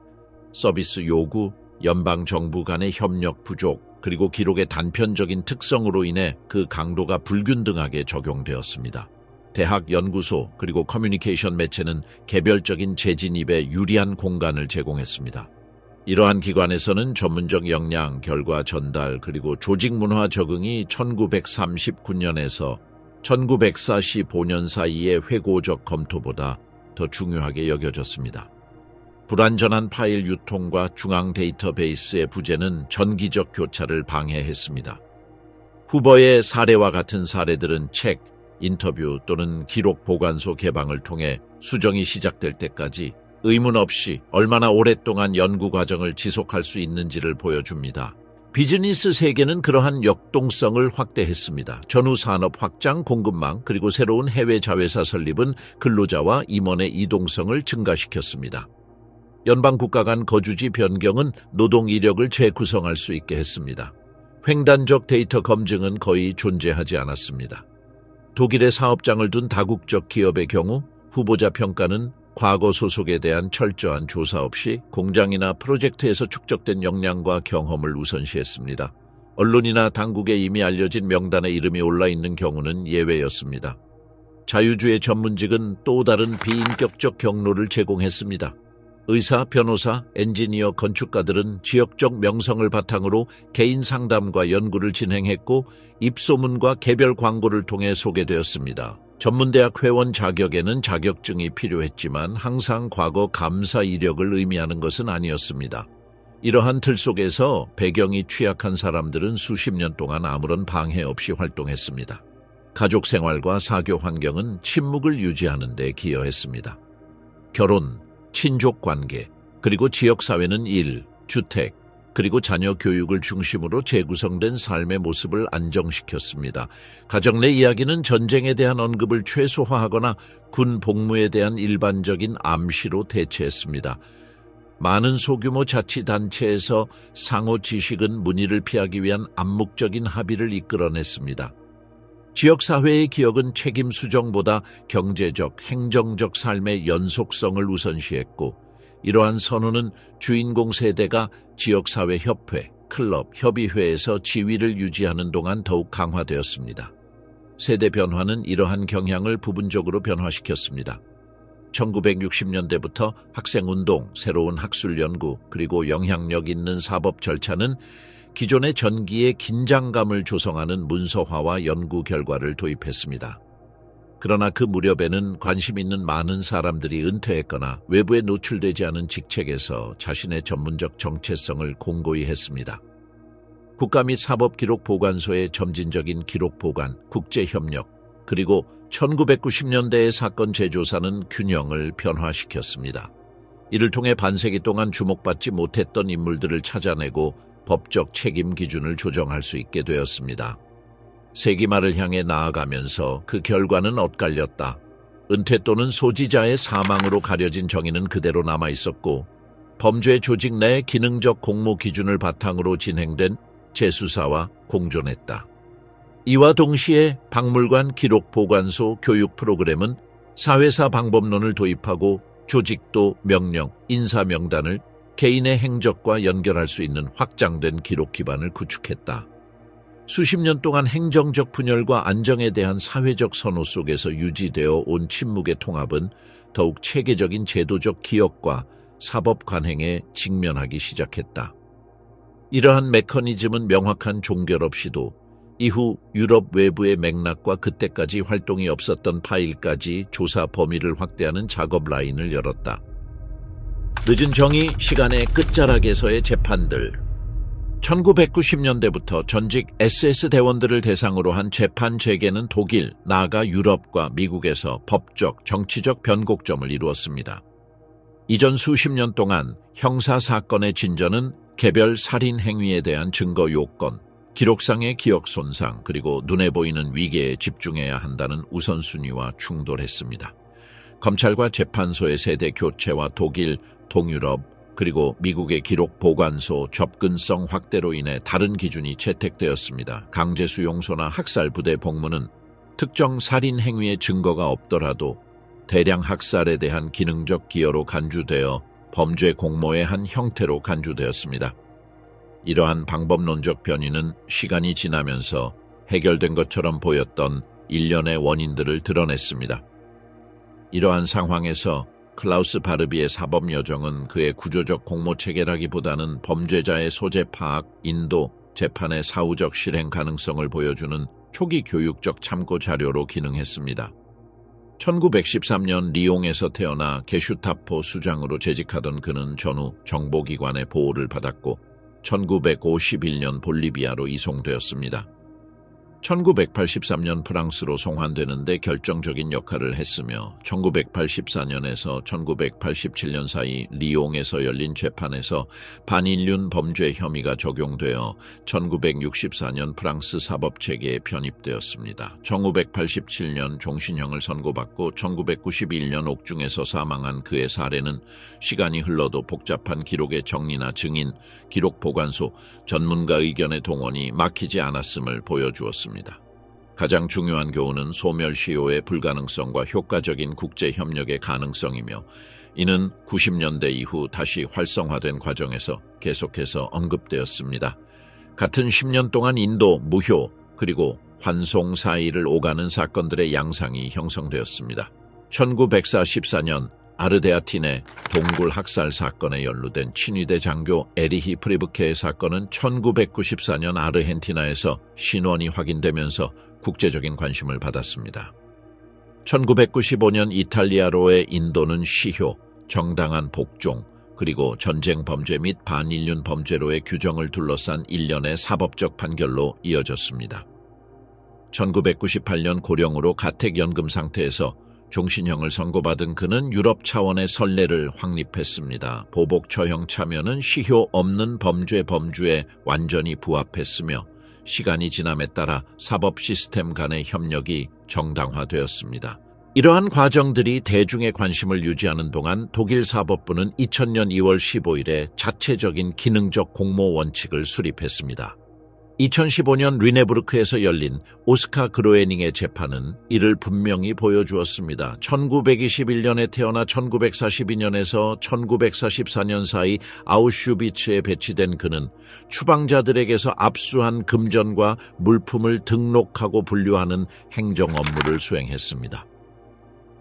서비스 요구, 연방정부 간의 협력 부족, 그리고 기록의 단편적인 특성으로 인해 그 강도가 불균등하게 적용되었습니다. 대학, 연구소, 그리고 커뮤니케이션 매체는 개별적인 재진입에 유리한 공간을 제공했습니다. 이러한 기관에서는 전문적 역량, 결과 전달, 그리고 조직 문화 적응이 1939년에서 1945년 사이의 회고적 검토보다 더 중요하게 여겨졌습니다. 불완전한 파일 유통과 중앙 데이터베이스의 부재는 전기적 교차를 방해했습니다. 후보의 사례와 같은 사례들은 책, 인터뷰 또는 기록 보관소 개방을 통해 수정이 시작될 때까지 의문 없이 얼마나 오랫동안 연구 과정을 지속할 수 있는지를 보여줍니다. 비즈니스 세계는 그러한 역동성을 확대했습니다. 전후 산업 확장, 공급망, 그리고 새로운 해외 자회사 설립은 근로자와 임원의 이동성을 증가시켰습니다. 연방 국가 간 거주지 변경은 노동 이력을 재구성할 수 있게 했습니다. 횡단적 데이터 검증은 거의 존재하지 않았습니다. 독일에 사업장을 둔 다국적 기업의 경우 후보자 평가는 과거 소속에 대한 철저한 조사 없이 공장이나 프로젝트에서 축적된 역량과 경험을 우선시했습니다. 언론이나 당국에 이미 알려진 명단에 이름이 올라있는 경우는 예외였습니다. 자유주의 전문직은 또 다른 비인격적 경로를 제공했습니다. 의사, 변호사, 엔지니어, 건축가들은 지역적 명성을 바탕으로 개인 상담과 연구를 진행했고 입소문과 개별 광고를 통해 소개되었습니다. 전문대학 회원 자격에는 자격증이 필요했지만 항상 과거 감사 이력을 의미하는 것은 아니었습니다. 이러한 틀 속에서 배경이 취약한 사람들은 수십 년 동안 아무런 방해 없이 활동했습니다. 가족 생활과 사교 환경은 침묵을 유지하는 데 기여했습니다. 결혼, 친족 관계, 그리고 지역사회는 일, 주택, 그리고 자녀 교육을 중심으로 재구성된 삶의 모습을 안정시켰습니다. 가정 내 이야기는 전쟁에 대한 언급을 최소화하거나 군 복무에 대한 일반적인 암시로 대체했습니다. 많은 소규모 자치단체에서 상호 지식은 문의를 피하기 위한 암묵적인 합의를 이끌어냈습니다. 지역사회의 기억은 책임 수정보다 경제적, 행정적 삶의 연속성을 우선시했고 이러한 선언은 주인공 세대가 지역사회 협회, 클럽, 협의회에서 지위를 유지하는 동안 더욱 강화되었습니다. 세대 변화는 이러한 경향을 부분적으로 변화시켰습니다. 1960년대부터 학생운동, 새로운 학술 연구, 그리고 영향력 있는 사법 절차는 기존의 전기의 긴장감을 조성하는 문서화와 연구 결과를 도입했습니다. 그러나 그 무렵에는 관심 있는 많은 사람들이 은퇴했거나 외부에 노출되지 않은 직책에서 자신의 전문적 정체성을 공고히 했습니다. 국가 및 사법기록보관소의 점진적인 기록보관, 국제협력, 그리고 1990년대의 사건 재조사는 균형을 변화시켰습니다. 이를 통해 반세기 동안 주목받지 못했던 인물들을 찾아내고 법적 책임 기준을 조정할 수 있게 되었습니다. 세기 말을 향해 나아가면서 그 결과는 엇갈렸다. 은퇴 또는 소지자의 사망으로 가려진 정의는 그대로 남아있었고 범죄 조직 내 기능적 공모 기준을 바탕으로 진행된 재수사와 공존했다. 이와 동시에 박물관 기록보관소 교육 프로그램은 사회사 방법론을 도입하고 조직도 명령, 인사 명단을 개인의 행적과 연결할 수 있는 확장된 기록 기반을 구축했다. 수십 년 동안 행정적 분열과 안정에 대한 사회적 선호 속에서 유지되어 온 침묵의 통합은 더욱 체계적인 제도적 기억과 사법 관행에 직면하기 시작했다. 이러한 메커니즘은 명확한 종결 없이도 이후 유럽 외부의 맥락과 그때까지 활동이 없었던 파일까지 조사 범위를 확대하는 작업 라인을 열었다. 늦은 정의, 시간의 끝자락에서의 재판들. 1990년대부터 전직 SS 대원들을 대상으로 한 재판 재개는 독일, 나아가 유럽과 미국에서 법적, 정치적 변곡점을 이루었습니다. 이전 수십 년 동안 형사사건의 진전은 개별 살인 행위에 대한 증거 요건, 기록상의 기억 손상, 그리고 눈에 보이는 위계에 집중해야 한다는 우선순위와 충돌했습니다. 검찰과 재판소의 세대 교체와 독일, 동유럽, 그리고 미국의 기록 보관소 접근성 확대로 인해 다른 기준이 채택되었습니다. 강제수용소나 학살부대 복무는 특정 살인 행위의 증거가 없더라도 대량 학살에 대한 기능적 기여로 간주되어 범죄 공모의 한 형태로 간주되었습니다. 이러한 방법론적 변이는 시간이 지나면서 해결된 것처럼 보였던 일련의 원인들을 드러냈습니다. 이러한 상황에서 클라우스 바르비의 사법 여정은 그의 구조적 공모체계라기보다는 범죄자의 소재 파악, 인도, 재판의 사후적 실행 가능성을 보여주는 초기 교육적 참고 자료로 기능했습니다. 1913년 리옹에서 태어나 게슈타포 수장으로 재직하던 그는 전후 정보기관의 보호를 받았고 1951년 볼리비아로 이송되었습니다. 1983년 프랑스로 송환되는데 결정적인 역할을 했으며 1984년에서 1987년 사이 리옹에서 열린 재판에서 반인륜 범죄 혐의가 적용되어 1964년 프랑스 사법체계에 편입되었습니다. 1987년 종신형을 선고받고 1991년 옥중에서 사망한 그의 사례는 시간이 흘러도 복잡한 기록의 정리나 증인, 기록 보관소, 전문가 의견의 동원이 막히지 않았음을 보여주었습니다. 가장 중요한 교훈은 소멸시효의 불가능성과 효과적인 국제협력의 가능성이며 이는 90년대 이후 다시 활성화된 과정에서 계속해서 언급되었습니다. 같은 10년 동안 인도, 무효, 그리고 환송 사이를 오가는 사건들의 양상이 형성되었습니다. 1944년 아르데아틴의 동굴 학살 사건에 연루된 친위대 장교 에리히 프리브케의 사건은 1994년 아르헨티나에서 신원이 확인되면서 국제적인 관심을 받았습니다. 1995년 이탈리아로의 인도는 시효, 정당한 복종, 그리고 전쟁 범죄 및 반인륜 범죄로의 규정을 둘러싼 일련의 사법적 판결로 이어졌습니다. 1998년 고령으로 가택연금 상태에서 종신형을 선고받은 그는 유럽 차원의 선례를 확립했습니다. 보복 처형 참여는 시효 없는 범죄에 완전히 부합했으며 시간이 지남에 따라 사법 시스템 간의 협력이 정당화되었습니다. 이러한 과정들이 대중의 관심을 유지하는 동안 독일 사법부는 2000년 2월 15일에 자체적인 기능적 공모 원칙을 수립했습니다. 2015년 르네부르크에서 열린 오스카 그로에닝의 재판은 이를 분명히 보여주었습니다. 1921년에 태어나 1942년에서 1944년 사이 아우슈비츠에 배치된 그는 추방자들에게서 압수한 금전과 물품을 등록하고 분류하는 행정 업무를 수행했습니다.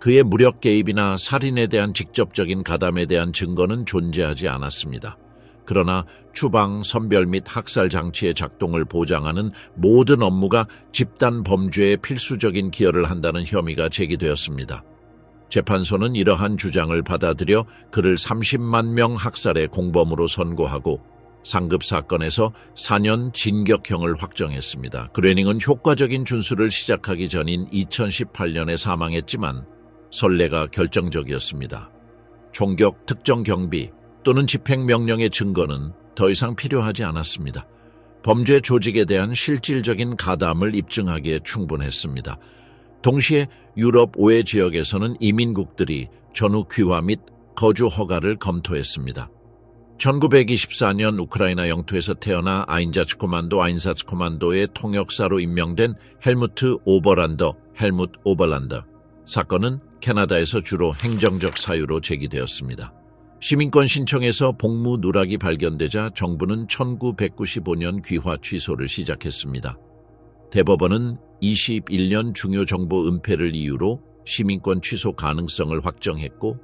그의 무력 개입이나 살인에 대한 직접적인 가담에 대한 증거는 존재하지 않았습니다. 그러나 추방, 선별 및 학살 장치의 작동을 보장하는 모든 업무가 집단 범죄에 필수적인 기여를 한다는 혐의가 제기되었습니다. 재판소는 이러한 주장을 받아들여 그를 30만 명 학살의 공범으로 선고하고 상급 사건에서 4년 징역형을 확정했습니다. 그레닝은 효과적인 준수를 시작하기 전인 2018년에 사망했지만 선례가 결정적이었습니다. 총격, 특정 경비 또는 집행명령의 증거는 더 이상 필요하지 않았습니다. 범죄 조직에 대한 실질적인 가담을 입증하기에 충분했습니다. 동시에 유럽 5회 지역에서는 이민국들이 전후 귀화 및 거주 허가를 검토했습니다. 1924년 우크라이나 영토에서 태어나 아인사츠코만도의 통역사로 임명된 헬무트 오버란더 사건은 캐나다에서 주로 행정적 사유로 제기되었습니다. 시민권 신청에서 복무 누락이 발견되자 정부는 1995년 귀화 취소를 시작했습니다. 대법원은 21년 중요 정보 은폐를 이유로 시민권 취소 가능성을 확정했고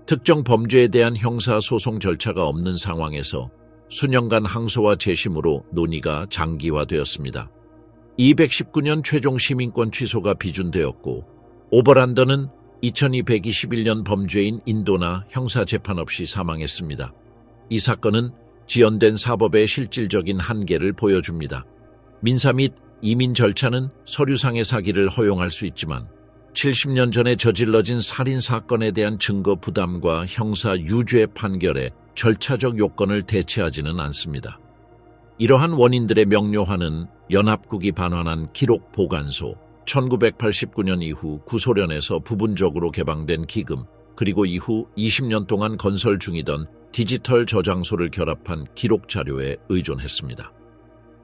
특정 범죄에 대한 형사소송 절차가 없는 상황에서 수년간 항소와 재심으로 논의가 장기화되었습니다. 219년 최종 시민권 취소가 비준되었고 오버란더는 2221년 범죄인 인도나 형사재판 없이 사망했습니다. 이 사건은 지연된 사법의 실질적인 한계를 보여줍니다. 민사 및 이민 절차는 서류상의 사기를 허용할 수 있지만 70년 전에 저질러진 살인사건에 대한 증거 부담과 형사 유죄 판결에 절차적 요건을 대체하지는 않습니다. 이러한 원인들의 명료화는 연합국이 반환한 기록 보관소, 1989년 이후 구소련에서 부분적으로 개방된 기금, 그리고 이후 20년 동안 건설 중이던 디지털 저장소를 결합한 기록 자료에 의존했습니다.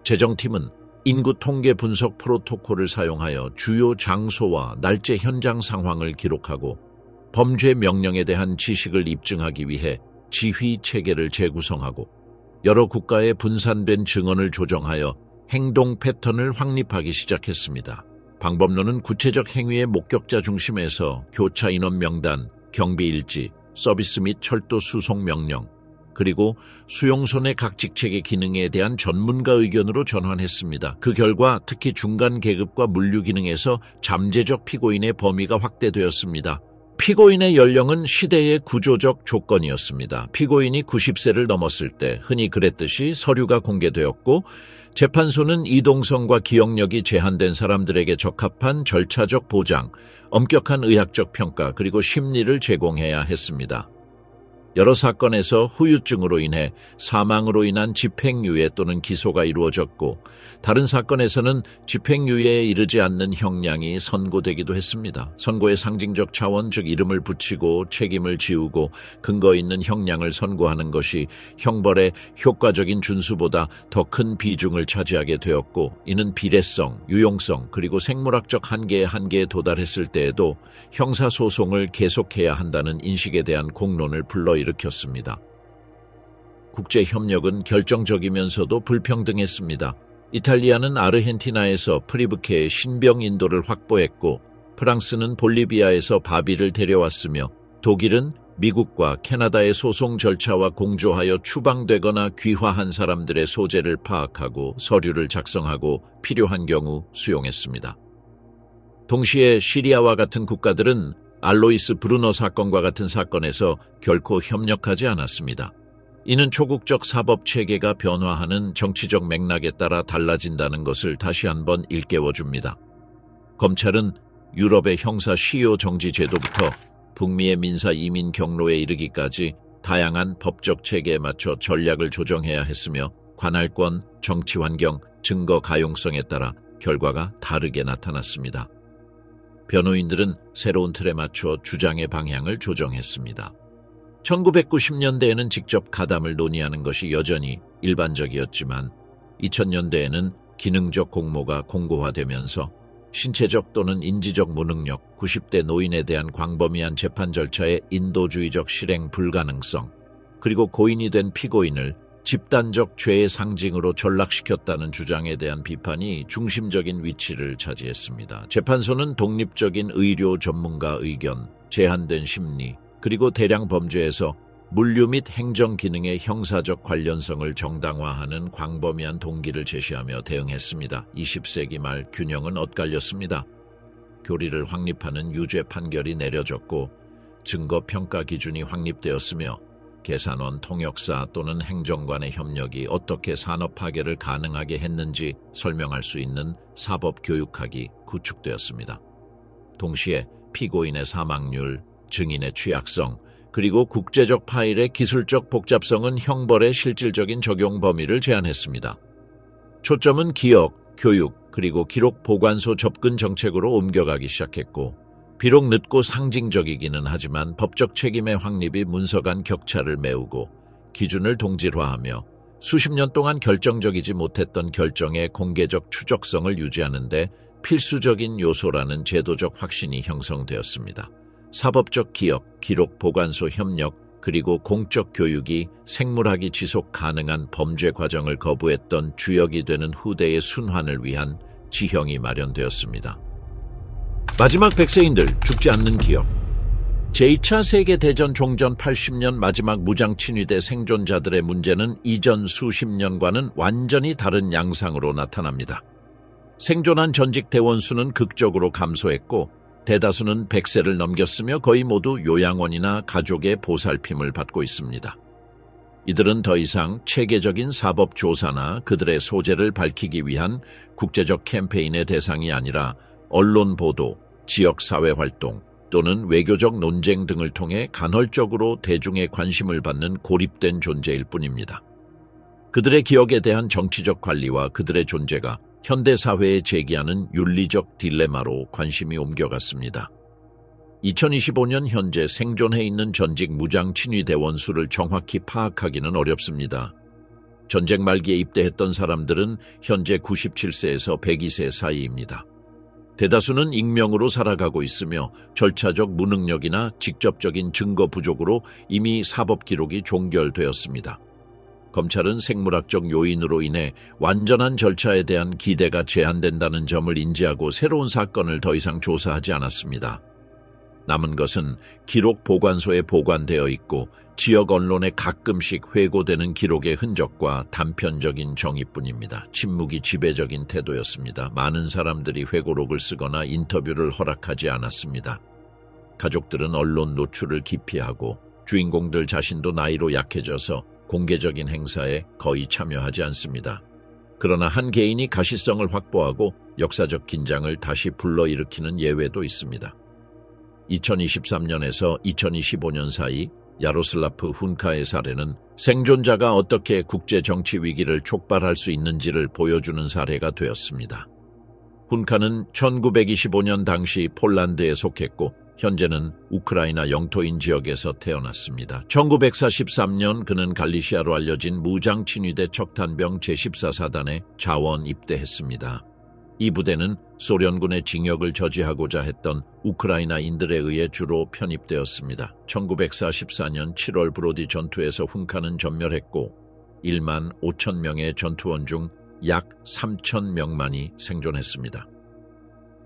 재정팀은 인구 통계 분석 프로토콜을 사용하여 주요 장소와 날짜 현장 상황을 기록하고 범죄 명령에 대한 지식을 입증하기 위해 지휘 체계를 재구성하고 여러 국가의 분산된 증언을 조정하여 행동 패턴을 확립하기 시작했습니다. 방법론은 구체적 행위의 목격자 중심에서 교차 인원 명단, 경비 일지, 서비스 및 철도 수송 명령, 그리고 수용소 내 각 직책의 기능에 대한 전문가 의견으로 전환했습니다. 그 결과 특히 중간 계급과 물류 기능에서 잠재적 피고인의 범위가 확대되었습니다. 피고인의 연령은 시대의 구조적 조건이었습니다. 피고인이 90세를 넘었을 때 흔히 그랬듯이 서류가 공개되었고 재판소는 이동성과 기억력이 제한된 사람들에게 적합한 절차적 보장, 엄격한 의학적 평가 그리고 심리를 제공해야 했습니다. 여러 사건에서 후유증으로 인해 사망으로 인한 집행유예 또는 기소가 이루어졌고 다른 사건에서는 집행유예에 이르지 않는 형량이 선고되기도 했습니다. 선고의 상징적 차원, 즉 이름을 붙이고 책임을 지우고 근거 있는 형량을 선고하는 것이 형벌의 효과적인 준수보다 더 큰 비중을 차지하게 되었고 이는 비례성, 유용성 그리고 생물학적 한계에 도달했을 때에도 형사소송을 계속해야 한다는 인식에 대한 공론을 불러일으켰습니다. 국제협력은 결정적이면서도 불평등했습니다. 이탈리아는 아르헨티나에서 프리브케의 신병 인도를 확보했고 프랑스는 볼리비아에서 바비를 데려왔으며 독일은 미국과 캐나다의 소송 절차와 공조하여 추방되거나 귀화한 사람들의 소재를 파악하고 서류를 작성하고 필요한 경우 수용했습니다. 동시에 시리아와 같은 국가들은 알로이스 브루너 사건과 같은 사건에서 결코 협력하지 않았습니다. 이는 초국적 사법체계가 변화하는 정치적 맥락에 따라 달라진다는 것을 다시 한번 일깨워줍니다. 검찰은 유럽의 형사 시효 정지 제도부터 북미의 민사 이민 경로에 이르기까지 다양한 법적 체계에 맞춰 전략을 조정해야 했으며 관할권, 정치 환경, 증거 가용성에 따라 결과가 다르게 나타났습니다. 변호인들은 새로운 틀에 맞춰 주장의 방향을 조정했습니다. 1990년대에는 직접 가담을 논의하는 것이 여전히 일반적이었지만 2000년대에는 기능적 공모가 공고화되면서 신체적 또는 인지적 무능력, 90대 노인에 대한 광범위한 재판 절차의 인도주의적 실행 불가능성, 그리고 고인이 된 피고인을 집단적 죄의 상징으로 전락시켰다는 주장에 대한 비판이 중심적인 위치를 차지했습니다. 재판소는 독립적인 의료 전문가 의견, 제한된 심리, 그리고 대량 범죄에서 물류 및 행정 기능의 형사적 관련성을 정당화하는 광범위한 동기를 제시하며 대응했습니다. 20세기 말 균형은 엇갈렸습니다. 교리를 확립하는 유죄 판결이 내려졌고 증거 평가 기준이 확립되었으며 계산원, 통역사 또는 행정관의 협력이 어떻게 산업 파괴를 가능하게 했는지 설명할 수 있는 사법교육학이 구축되었습니다. 동시에 피고인의 사망률, 증인의 취약성, 그리고 국제적 파일의 기술적 복잡성은 형벌의 실질적인 적용 범위를 제한했습니다. 초점은 기억, 교육, 그리고 기록 보관소 접근 정책으로 옮겨가기 시작했고 비록 늦고 상징적이기는 하지만 법적 책임의 확립이 문서 간 격차를 메우고 기준을 동질화하며 수십 년 동안 결정적이지 못했던 결정의 공개적 추적성을 유지하는 데 필수적인 요소라는 제도적 확신이 형성되었습니다. 사법적 기억, 기록 보관소 협력, 그리고 공적 교육이 생물학이 지속 가능한 범죄 과정을 거부했던 주역이 되는 후대의 순환을 위한 지형이 마련되었습니다. 마지막 백세인들, 죽지 않는 기억. 제2차 세계대전 종전 80년 마지막 무장친위대 생존자들의 문제는 이전 수십 년과는 완전히 다른 양상으로 나타납니다. 생존한 전직 대원수는 극적으로 감소했고 대다수는 100세를 넘겼으며 거의 모두 요양원이나 가족의 보살핌을 받고 있습니다. 이들은 더 이상 체계적인 사법 조사나 그들의 소재를 밝히기 위한 국제적 캠페인의 대상이 아니라 언론 보도, 지역사회 활동 또는 외교적 논쟁 등을 통해 간헐적으로 대중의 관심을 받는 고립된 존재일 뿐입니다. 그들의 기억에 대한 정치적 관리와 그들의 존재가 현대사회에 제기하는 윤리적 딜레마로 관심이 옮겨갔습니다. 2025년 현재 생존해 있는 전직 무장친위대원 수를 정확히 파악하기는 어렵습니다. 전쟁 말기에 입대했던 사람들은 현재 97세에서 102세 사이입니다. 대다수는 익명으로 살아가고 있으며 절차적 무능력이나 직접적인 증거 부족으로 이미 사법 기록이 종결되었습니다. 검찰은 생물학적 요인으로 인해 완전한 절차에 대한 기대가 제한된다는 점을 인지하고 새로운 사건을 더 이상 조사하지 않았습니다. 남은 것은 기록 보관소에 보관되어 있고 지역 언론에 가끔씩 회고되는 기록의 흔적과 단편적인 정의뿐입니다. 침묵이 지배적인 태도였습니다. 많은 사람들이 회고록을 쓰거나 인터뷰를 허락하지 않았습니다. 가족들은 언론 노출을 기피하고 주인공들 자신도 나이로 약해져서 공개적인 행사에 거의 참여하지 않습니다. 그러나 한 개인이 가시성을 확보하고 역사적 긴장을 다시 불러일으키는 예외도 있습니다. 2023년에서 2025년 사이 야로슬라프 훈카의 사례는 생존자가 어떻게 국제 정치 위기를 촉발할 수 있는지를 보여주는 사례가 되었습니다. 훈카는 1925년 당시 폴란드에 속했고 현재는 우크라이나 영토인 지역에서 태어났습니다. 1943년 그는 갈리시아로 알려진 무장친위대 척탄병 제14사단에 자원 입대했습니다. 이 부대는 소련군의 징역을 저지하고자 했던 우크라이나인들에 의해 주로 편입되었습니다. 1944년 7월 브로디 전투에서 훈카는 전멸했고 1만 5천 명의 전투원 중 약 3천 명만이 생존했습니다.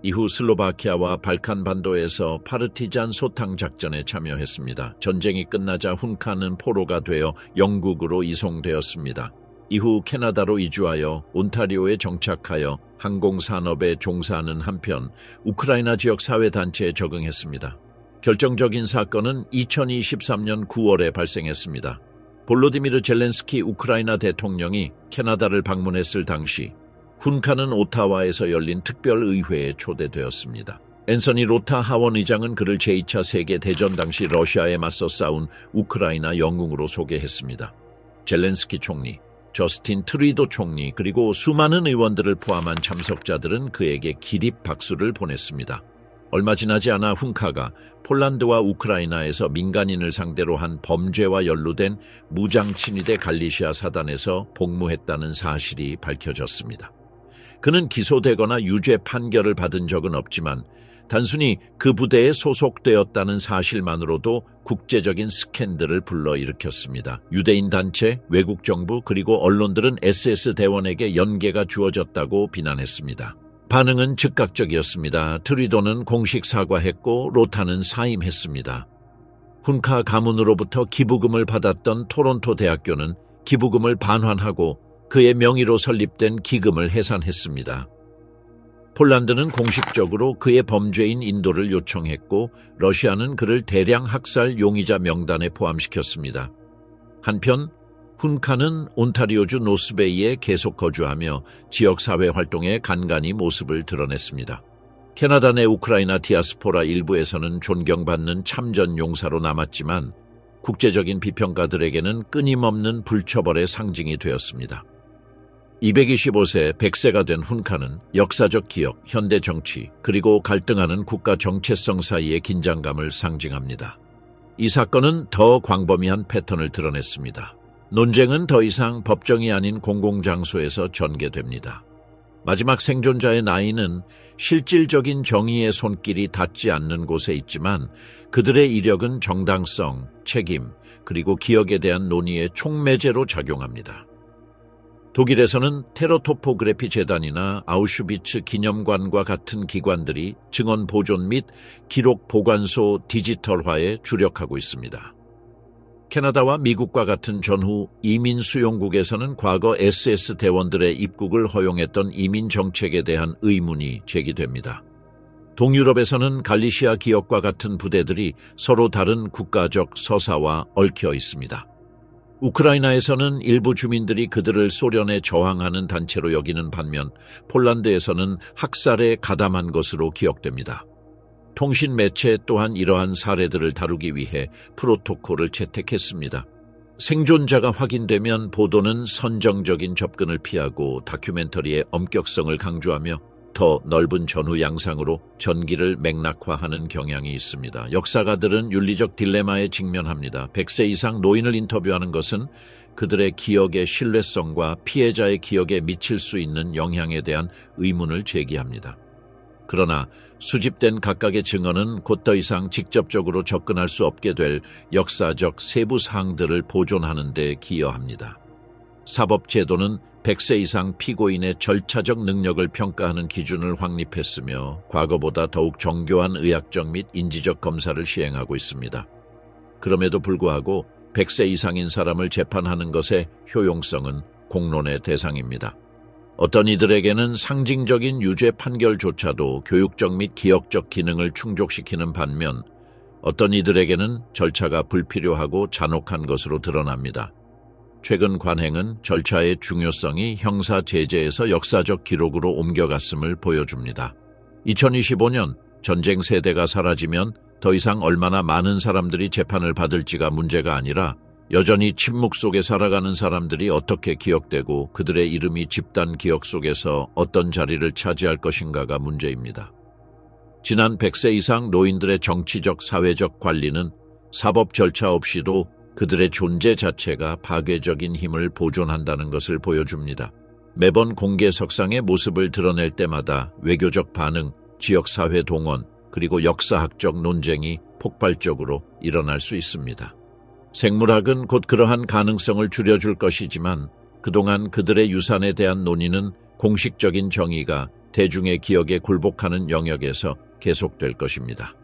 이후 슬로바키아와 발칸 반도에서 파르티잔 소탕 작전에 참여했습니다. 전쟁이 끝나자 훈카는 포로가 되어 영국으로 이송되었습니다. 이후 캐나다로 이주하여 온타리오에 정착하여 항공산업에 종사하는 한편 우크라이나 지역 사회단체에 적응했습니다. 결정적인 사건은 2023년 9월에 발생했습니다. 볼로디미르 젤렌스키 우크라이나 대통령이 캐나다를 방문했을 당시 훈카는 오타와에서 열린 특별의회에 초대되었습니다. 앤서니 로타 하원 의장은 그를 제2차 세계대전 당시 러시아에 맞서 싸운 우크라이나 영웅으로 소개했습니다. 젤렌스키 총리, 저스틴 트루도 총리 그리고 수많은 의원들을 포함한 참석자들은 그에게 기립 박수를 보냈습니다. 얼마 지나지 않아 훈카가 폴란드와 우크라이나에서 민간인을 상대로 한 범죄와 연루된 무장친위대 갈리시아 사단에서 복무했다는 사실이 밝혀졌습니다. 그는 기소되거나 유죄 판결을 받은 적은 없지만 단순히 그 부대에 소속되었다는 사실만으로도 국제적인 스캔들을 불러일으켰습니다. 유대인 단체, 외국 정부 그리고 언론들은 SS 대원에게 연계가 주어졌다고 비난했습니다. 반응은 즉각적이었습니다. 트루도는 공식 사과했고 로타는 사임했습니다. 훈카 가문으로부터 기부금을 받았던 토론토 대학교는 기부금을 반환하고 그의 명의로 설립된 기금을 해산했습니다. 폴란드는 공식적으로 그의 범죄인 인도를 요청했고 러시아는 그를 대량 학살 용의자 명단에 포함시켰습니다. 한편 훈카는 온타리오주 노스베이에 계속 거주하며 지역사회 활동에 간간히 모습을 드러냈습니다. 캐나다 내 우크라이나 디아스포라 일부에서는 존경받는 참전 용사로 남았지만 국제적인 비평가들에게는 끊임없는 불처벌의 상징이 되었습니다. 225세 100세가 된 훈카는 역사적 기억, 현대 정치, 그리고 갈등하는 국가 정체성 사이의 긴장감을 상징합니다. 이 사건은 더 광범위한 패턴을 드러냈습니다. 논쟁은 더 이상 법정이 아닌 공공장소에서 전개됩니다. 마지막 생존자의 나이는 실질적인 정의의 손길이 닿지 않는 곳에 있지만 그들의 이력은 정당성, 책임, 그리고 기억에 대한 논의의 촉매제로 작용합니다. 독일에서는 테러토포그래피 재단이나 아우슈비츠 기념관과 같은 기관들이 증언 보존 및 기록 보관소 디지털화에 주력하고 있습니다. 캐나다와 미국과 같은 전후 이민 수용국에서는 과거 SS 대원들의 입국을 허용했던 이민 정책에 대한 의문이 제기됩니다. 동유럽에서는 갈리시아 기업과 같은 부대들이 서로 다른 국가적 서사와 얽혀 있습니다. 우크라이나에서는 일부 주민들이 그들을 소련에 저항하는 단체로 여기는 반면 폴란드에서는 학살에 가담한 것으로 기억됩니다. 통신 매체 또한 이러한 사례들을 다루기 위해 프로토콜을 채택했습니다. 생존자가 확인되면 보도는 선정적인 접근을 피하고 다큐멘터리의 엄격성을 강조하며 더 넓은 전후 양상으로 전기를 맥락화하는 경향이 있습니다. 역사가들은 윤리적 딜레마에 직면합니다. 100세 이상 노인을 인터뷰하는 것은 그들의 기억의 신뢰성과 피해자의 기억에 미칠 수 있는 영향에 대한 의문을 제기합니다. 그러나 수집된 각각의 증언은 곧 더 이상 직접적으로 접근할 수 없게 될 역사적 세부 사항들을 보존하는 데 기여합니다. 사법제도는 100세 이상 피고인의 절차적 능력을 평가하는 기준을 확립했으며 과거보다 더욱 정교한 의학적 및 인지적 검사를 시행하고 있습니다. 그럼에도 불구하고 100세 이상인 사람을 재판하는 것의 효용성은 공론의 대상입니다. 어떤 이들에게는 상징적인 유죄 판결조차도 교육적 및 기억적 기능을 충족시키는 반면 어떤 이들에게는 절차가 불필요하고 잔혹한 것으로 드러납니다. 최근 관행은 절차의 중요성이 형사 제재에서 역사적 기록으로 옮겨갔음을 보여줍니다. 2025년 전쟁 세대가 사라지면 더 이상 얼마나 많은 사람들이 재판을 받을지가 문제가 아니라 여전히 침묵 속에 살아가는 사람들이 어떻게 기억되고 그들의 이름이 집단 기억 속에서 어떤 자리를 차지할 것인가가 문제입니다. 지난 100세 이상 노인들의 정치적, 사회적 관리는 사법 절차 없이도 그들의 존재 자체가 파괴적인 힘을 보존한다는 것을 보여줍니다. 매번 공개석상의 모습을 드러낼 때마다 외교적 반응, 지역사회 동원, 그리고 역사학적 논쟁이 폭발적으로 일어날 수 있습니다. 생물학은 곧 그러한 가능성을 줄여줄 것이지만 그동안 그들의 유산에 대한 논의는 공식적인 정의가 대중의 기억에 굴복하는 영역에서 계속될 것입니다.